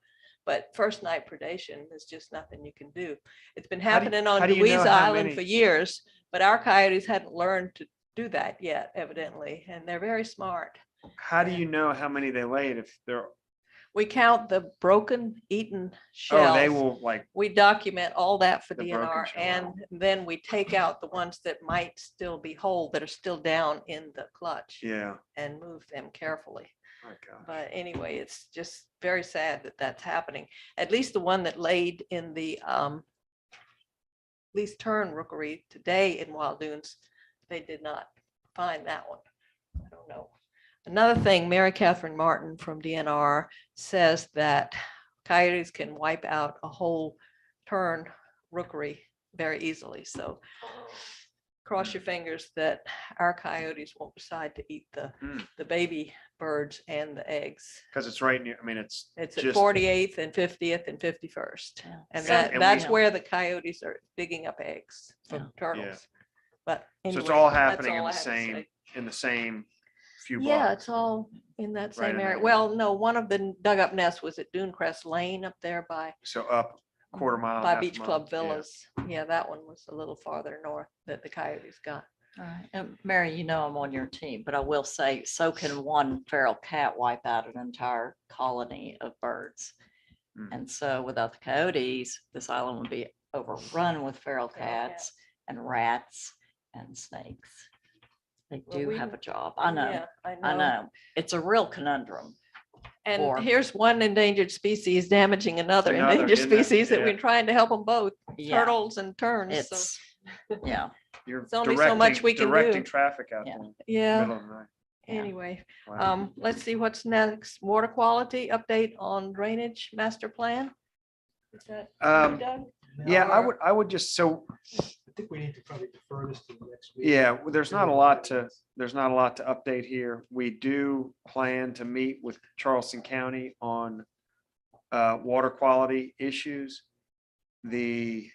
But first night predation is just nothing you can do. It's been How do- happening on how do you know Louise how Island many- for years, but our coyotes hadn't learned to do that yet, evidently, and they're very smart. How do you know how many they laid if they're, We count the broken, eaten Oh, they shells. will like, We document all that for The broken DNR, shell. and then we take out the ones that might still be whole, that are still down in the clutch, yeah, and move them carefully. my God. But anyway, it's just very sad that that's happening. At least the one that laid in the Least Turn Rookery today in Wild Dunes, they did not find that one. I don't know. Another thing, Mary Catherine Martin from DNR says that coyotes can wipe out a whole tern rookery very easily. So cross your fingers that our coyotes won't decide to eat Hmm. the baby birds and the eggs. Cause it's right near, I mean, it's It's at just, 48th and 50th and 51st. Yeah. And So- that, and that's we- where the coyotes are digging up eggs from turtles. But so it's anyway, all that's happening in all the I have to same, say. in the same few Yeah, blocks. it's all in that Right same in area. that Well, no, one of the dug up nests was at Dunecrest Lane up there by So up quarter mile. by half a Beach mile, Club yeah. Villas. Yeah, that one was a little farther north that the coyotes got. All right. And Mary, you know I'm on your team, but I will say, so can one feral cat wipe out an entire colony of birds. Mm. And so without the coyotes, this island would be overrun with feral Feral cats and rats and snakes. They Well, do we- have a job. I know, Yeah, I know. It's a real conundrum. And Or- here's one endangered species damaging another Another, endangered isn't it? species that Yeah. we're trying to help them both, Yeah, turtles and terns. So, it's, yeah. You're It's only so much directing- we can do. Directing traffic out Yeah. there. in the yeah, middle of the night. Yeah. anyway, Wow. let's see what's next. Water quality update on drainage master plan. Is that you, Doug? Yeah, Or- I would just, so, I think we need to probably defer this to the next week. yeah, there's not a lot to update here. We do plan to meet with Charleston County on water quality issues. The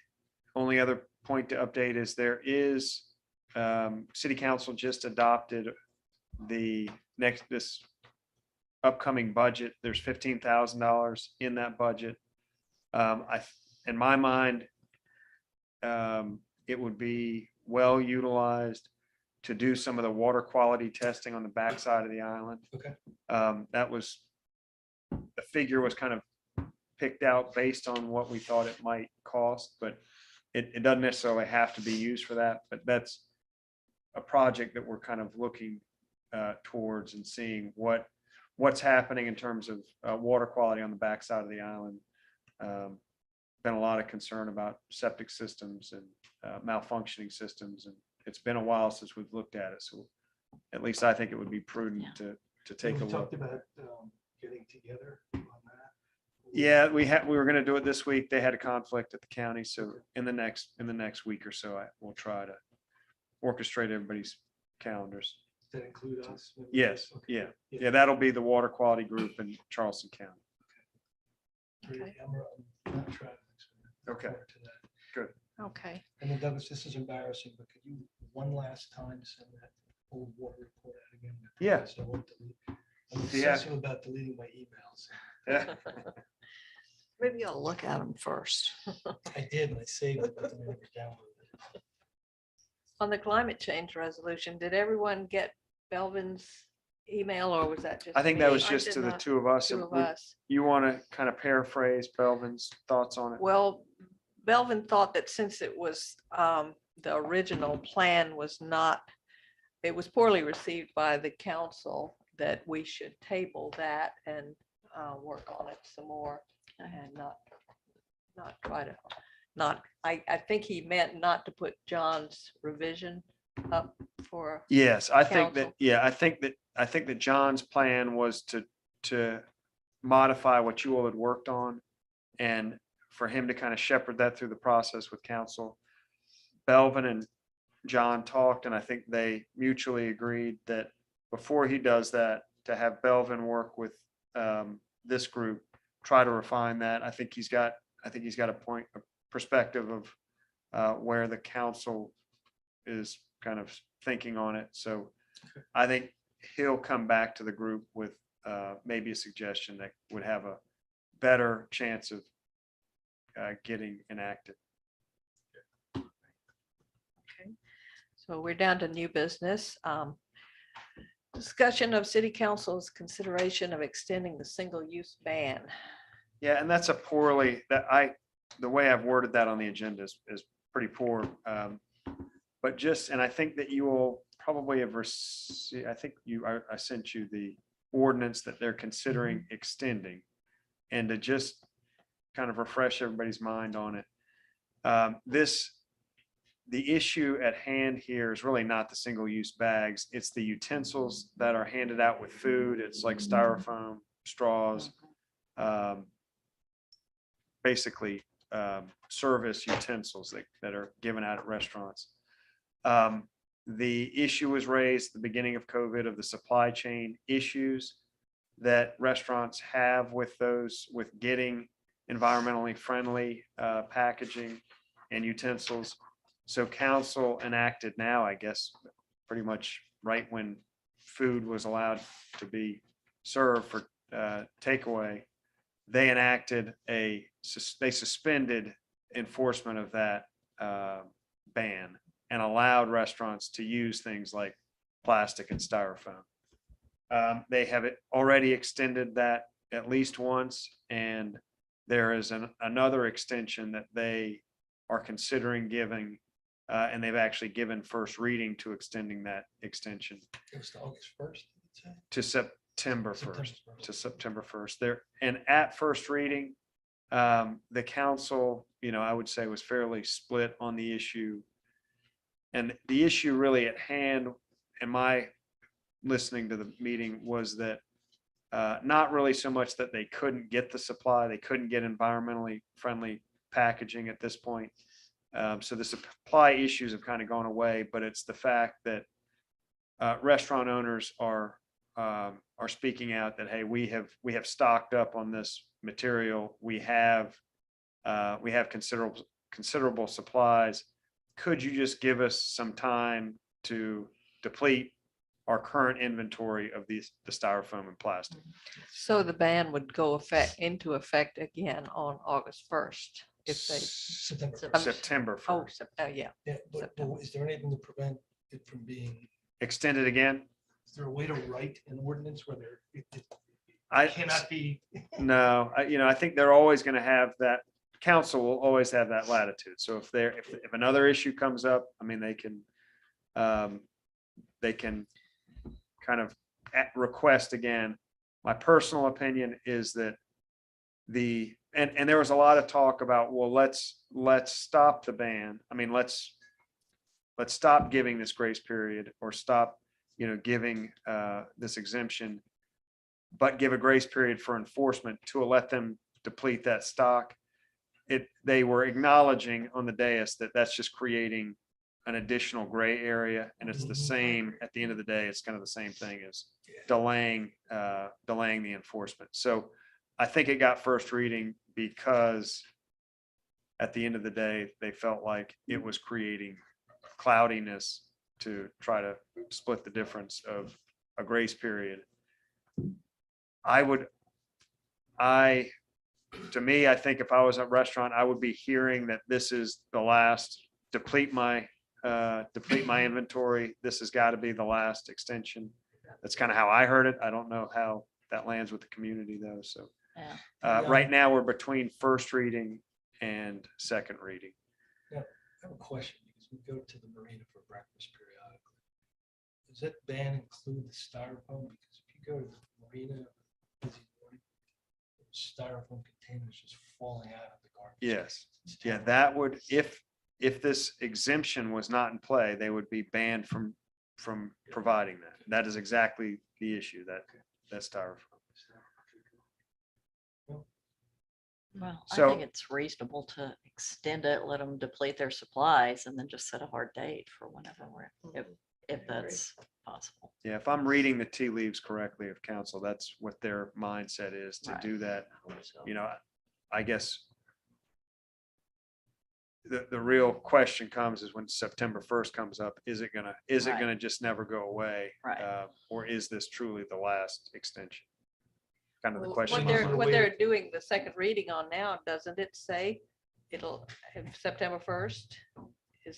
only other point to update is there is, city council just adopted this upcoming budget. There's $15,000 in that budget. In my mind, it would be well utilized to do some of the water quality testing on the backside of the island. Okay. The figure was kind of picked out based on what we thought it might cost, but it doesn't necessarily have to be used for that, but that's a project that we're kind of looking towards and seeing what's happening in terms of water quality on the backside of the island. Been a lot of concern about septic systems and malfunctioning systems, and it's been a while since we've looked at it. So at least I think it would be prudent Yeah. to take a We look. talked about getting together on that. Yeah, we were going to do it this week. They had a conflict at the county. So in the next week or so, we'll try to orchestrate everybody's calendars. Does that include us? Yes, Okay. yeah, that'll be the water quality group in Charleston County. Really, I'm not traveling, so I look Okay. forward to that. Okay, And then Douglas, this is embarrassing, but could you one last time send that old water report out again? Yeah. So I won't delete. I'm Yeah. obsessive about deleting my emails. Yeah. Maybe you ought to look at them first. I did, and I saved it, but then I never downloaded it. on the climate change resolution, did everyone get Belvin's email, or was that just? I think that me? was I just did to the not. two of us. Two of Would- us. You want to kind of paraphrase Belvin's thoughts on it? Well, Belvin thought that since it was, the original plan was not, it was poorly received by the council, that we should table that and work on it some more and not try to, I think he meant not to put John's revision up for, Yes, I think that, council. yeah, I think that John's plan was to modify what you all had worked on and for him to kind of shepherd that through the process with council. Belvin and John talked, and I think they mutually agreed that before he does that, to have Belvin work with this group, try to refine that. I think he's got a perspective of where the council is kind of thinking on it. So I think he'll come back to the group with maybe a suggestion that would have a better chance of getting enacted. so we're down to new business. Discussion of city council's consideration of extending the single-use ban. Yeah, and that's the way I've worded that on the agenda is pretty poor. But just, and I think that you will probably have received, I sent you the ordinance that they're considering extending. And to just kind of refresh everybody's mind on it. The issue at hand here is really not the single-use bags. It's the utensils that are handed out with food. It's like styrofoam, straws, basically service utensils that are given out at restaurants. The issue was raised at the beginning of COVID of the supply chain issues that restaurants have with getting environmentally friendly packaging and utensils. So council enacted now, I guess, pretty much right when food was allowed to be served for takeaway, they suspended enforcement of that ban and allowed restaurants to use things like plastic and styrofoam. They have already extended that at least once, and there is another extension that they are considering giving, and they've actually given first reading to extending that extension It was to August 1st. to September September 1st. 1st. To September 1st there. And at first reading, the council, I would say was fairly split on the issue. And the issue really at hand, in my listening to the meeting, was that not really so much that they couldn't get the supply, they couldn't get environmentally friendly packaging at this point. So the supply issues have kind of gone away, but it's the fact that restaurant owners are speaking out that, hey, we have stocked up on this material. We have considerable supplies. Could you just give us some time to deplete our current inventory of the styrofoam and plastic? So the ban would go into effect again on August 1st. If they, September. I'm- 1st. September oh, 1st. yeah. Yeah, but is there anything to prevent it from being, Extended again? is there a way to write an ordinance where it I cannot be? No, I think they're always going to have that. Council will always have that latitude. So if another issue comes up, I mean, they can kind of request again. My personal opinion is that and there was a lot of talk about, well, let's stop the ban. I mean, let's stop giving this grace period, or stop, giving this exemption, but give a grace period for enforcement to let them deplete that stock. They were acknowledging on the dais that that's just creating an additional gray area, and it's the same, at the end of the day, it's kind of the same thing as delaying the enforcement. So I think it got first reading because at the end of the day, they felt like it was creating cloudiness to try to split the difference of a grace period. To me, I think if I was at a restaurant, I would be hearing that this is the last, deplete my inventory. This has got to be the last extension. That's kind of how I heard it. I don't know how that lands with the community though. So Yeah. right now we're between first reading and second reading. I have a question, because we go to the marina for breakfast periodically. Does that ban include the styrofoam? Because if you go to the marina, busy morning, there's styrofoam containers just falling out of the garbage. Yes. It's Yeah, terrible. that would, if this exemption was not in play, they would be banned from providing that. That is exactly the issue, that styrofoam. Well, I So- think it's reasonable to extend it, let them deplete their supplies, and then just set a hard date for whenever if that's possible. Yeah, if I'm reading the tea leaves correctly of council, that's what their mindset is, to Right. do that. I guess the real question comes is when September 1st comes up, is it Right. gonna just never go away? Right. Or is this truly the last extension? Kind of the Well, question. What they're doing the second reading on now, doesn't it say it'll, September 1st?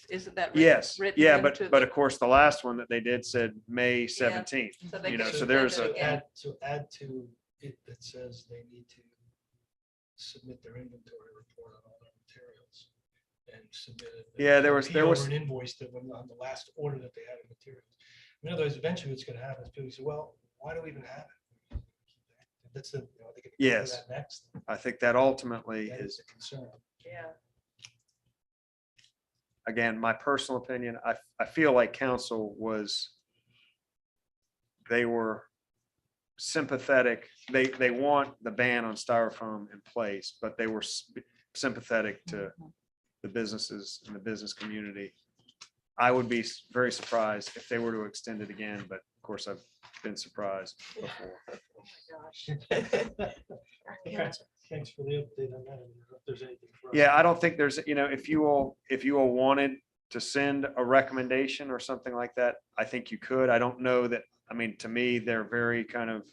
Isn't that? Yes, written yeah, into but the- of course, the last one that they did said May 17th. So they you can know, so extend there's it a- again. Add to it that says they need to submit their inventory report on all their materials and submit it. Yeah, there was- PO or an invoice that when on the last order that they had of materials. In other words, eventually what's gonna happen is people say, well, why do we even have it? That's the, you know, they can go Yes. to that next. I think that ultimately That is, is a concern. Yeah. again, my personal opinion, I feel like council they were sympathetic. They want the ban on styrofoam in place, but they were sympathetic to the businesses and the business community. I would be very surprised if they were to extend it again, but of course I've been surprised before. Okay, thanks for the update on that. I don't know if there's anything for us. Yeah, I don't think there's, if you all wanted to send a recommendation or something like that, I think you could. I don't know that, to me, they're very kind of,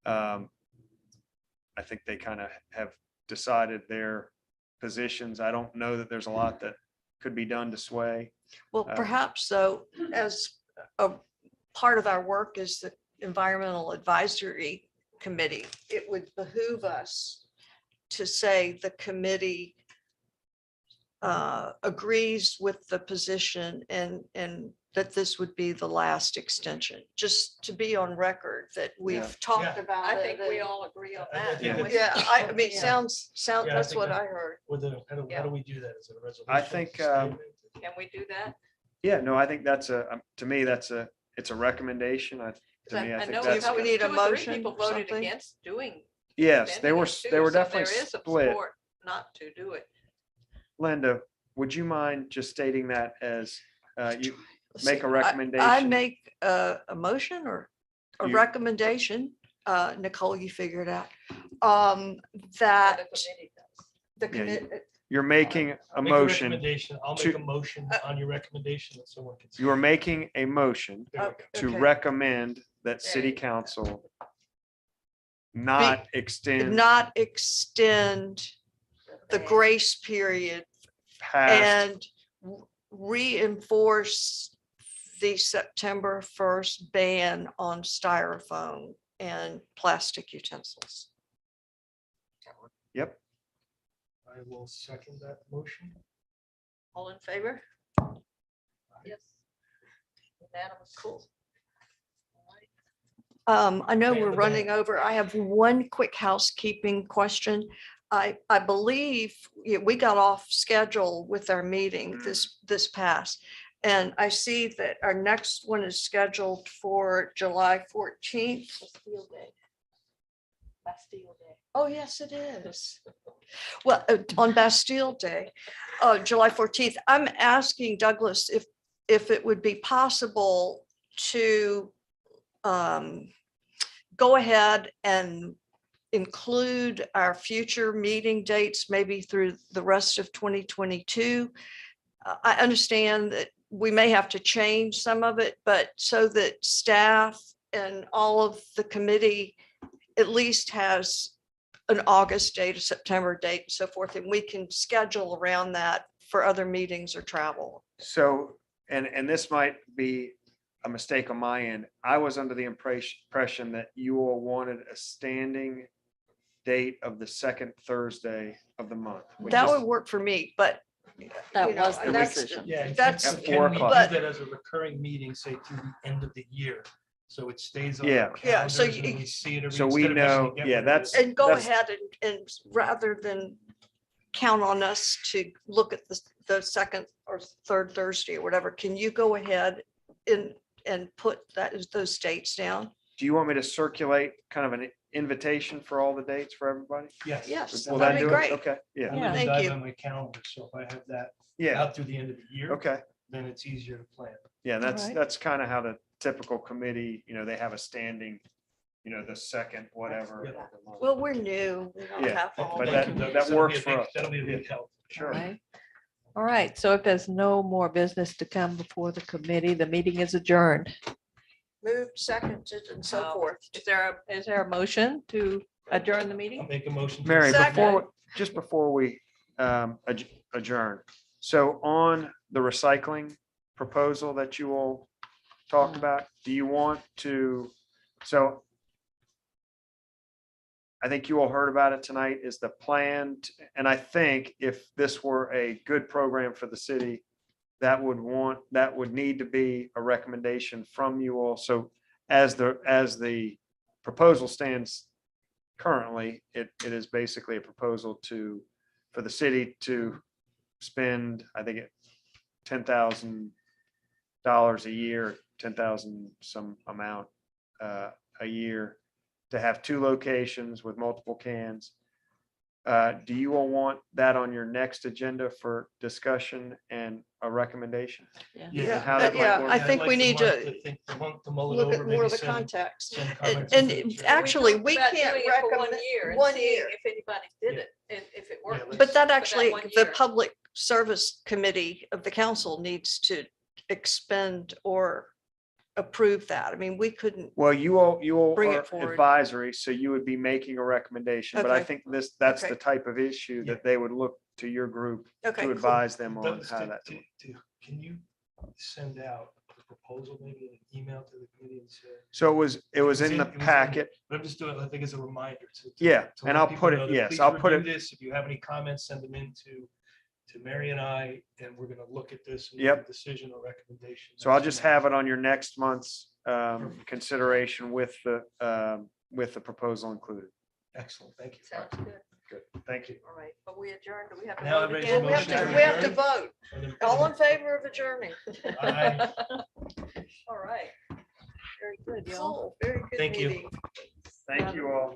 I think they kind of have decided their positions. I don't know that there's a lot that could be done to sway. Well, perhaps though, as a part of our work is the Environmental Advisory Committee, it would behoove us to say the committee agrees with the position and that this would be the last extension, just to be on record that Yeah. we've talked Yeah. about I it. think we all agree on I that. think don't we? Yeah, I mean, Yeah. sounds, Yeah, I that's think what that- I heard. How do we do that? Is it a resolution? I think, statement? Can we do that? Yeah, no, I think to me, it's a recommendation. To me, I I think know that's, we need a 2 or 3 motion people or voted something? against doing. yes, extending they were, it too, they were so definitely there is a split. support Not to do it. Linda, would you mind just stating that as, you Let's make see, a I recommendation? make a motion or a You- recommendation, Nicole, you figure it out. or That the committee does. the Yeah, commit, You're making a Make motion, recommendation. I'll to- make a motion on your recommendation that someone can. you are making a motion There we go. to Okay. recommend that There city you go. council not extend not extend the ban. grace period past, and reinforce the September 1st ban on styrofoam and plastic utensils. yep, I will second that motion. All in favor? Yes. Unanimous. Cool. I know Ban we're the running ban. over. I have one quick housekeeping question. I believe we got off schedule with our meeting this past. And I see that our next one is scheduled for July 14th. Bastille Day. Bastille Day. Oh, yes, it is. Well, on Bastille Day, July 14th, I'm asking Douglas if it would be possible to go ahead and include our future meeting dates, maybe through the rest of 2022. I understand that we may have to change some of it, but so that staff and all of the committee at least has an August date, a September date, and so forth, and we can schedule around that for other meetings or travel. so, and this might be a mistake on my end. I was under the impression that you all wanted a standing date of the second Thursday of the month. which That is- would work for me, but. That you know, was the and that's- decision. Yeah. and That's- can- At 4 can we do o'clock. That as a recurring meeting, say through the end of the year. So it stays on. Yeah. our Yeah, so calendars and you- we see it every. So we instead of missing know- it, get yeah, rid of that's- it. And go That's- ahead and rather than count on us to look at the second or third Thursday or whatever, can you go ahead and put those dates down? Do you want me to circulate kind of an invitation for all the dates for everybody? Yes. Yes, Will that'd that be do it? great. Okay, yeah, I live Thank and die you. by my calendar, so if I have that yeah, out through the end of the year, okay. then it's easier to plan. Yeah, that's, Alright. that's kind of how the typical committee, they have a standing, the second, whatever. Yeah. of the month. Well, we're new. We don't Yeah, have all but the- that- Thank you, Doug. that That'll be works a for big- us. That'll be a big help. Sure. Right. All right, so if there's no more business to come before the committee, the meeting is adjourned. Moved, seconded, and so Um, forth. Is there a motion to adjourn the I'll meeting? make a motion. to Mary, Second. just before we adjourn, so on the recycling proposal that you all talked Mhm. about, do you want to, so I think you all heard about it tonight, is the plan, and I think if this were a good program for the city, that would need to be a recommendation from you all. So as the proposal stands currently, it is basically a proposal for the city to spend, I think, $10,000 a year, 10,000 some amount a year, to have 2 locations with multiple cans. Do you all want that on your next agenda for discussion and a recommendation? Yeah, How that might yeah, work. I I'd think like we the need month to think- the month to mull it look over, at maybe more of the send- context. send And comments to the chair. actually, we talked about can't doing it for recommend 1 year and 1 seeing year. if anybody did Yeah. it and if it worked. let's- But that that actually, 1 the year. Public Service Committee of the council needs to expend or approve that. I mean, we couldn't, Well, you all Bring it are forward. advisory, so you would be making a recommendation, but I Okay. think that's Okay. the type of issue Yeah. that they would look to your group okay, to cool. advise them on Douglas, how that. can you send out the proposal, maybe an email to the committee and say? So it was in the it was in- packet. But I'm just doing, I think as a reminder to. Yeah, to and let I'll people put know it, that yes, please I'll put review it, this. If you have any comments, send them in to Mary and I, and we're gonna look at this and Yep. make a decision or recommendation. so I'll next just month. have it on your next month's Perfect. consideration with the proposal included. Excellent, thank you. Sounds good. Good, thank you. All right, but we adjourned. Do we have to Now vote everybody's again? Well, we have motion to, we have to adjourn. vote. And then- All in favor of adjourning? Aye. All right. Very good, y'all. Cool, very good Thank you. meeting. Thank you all.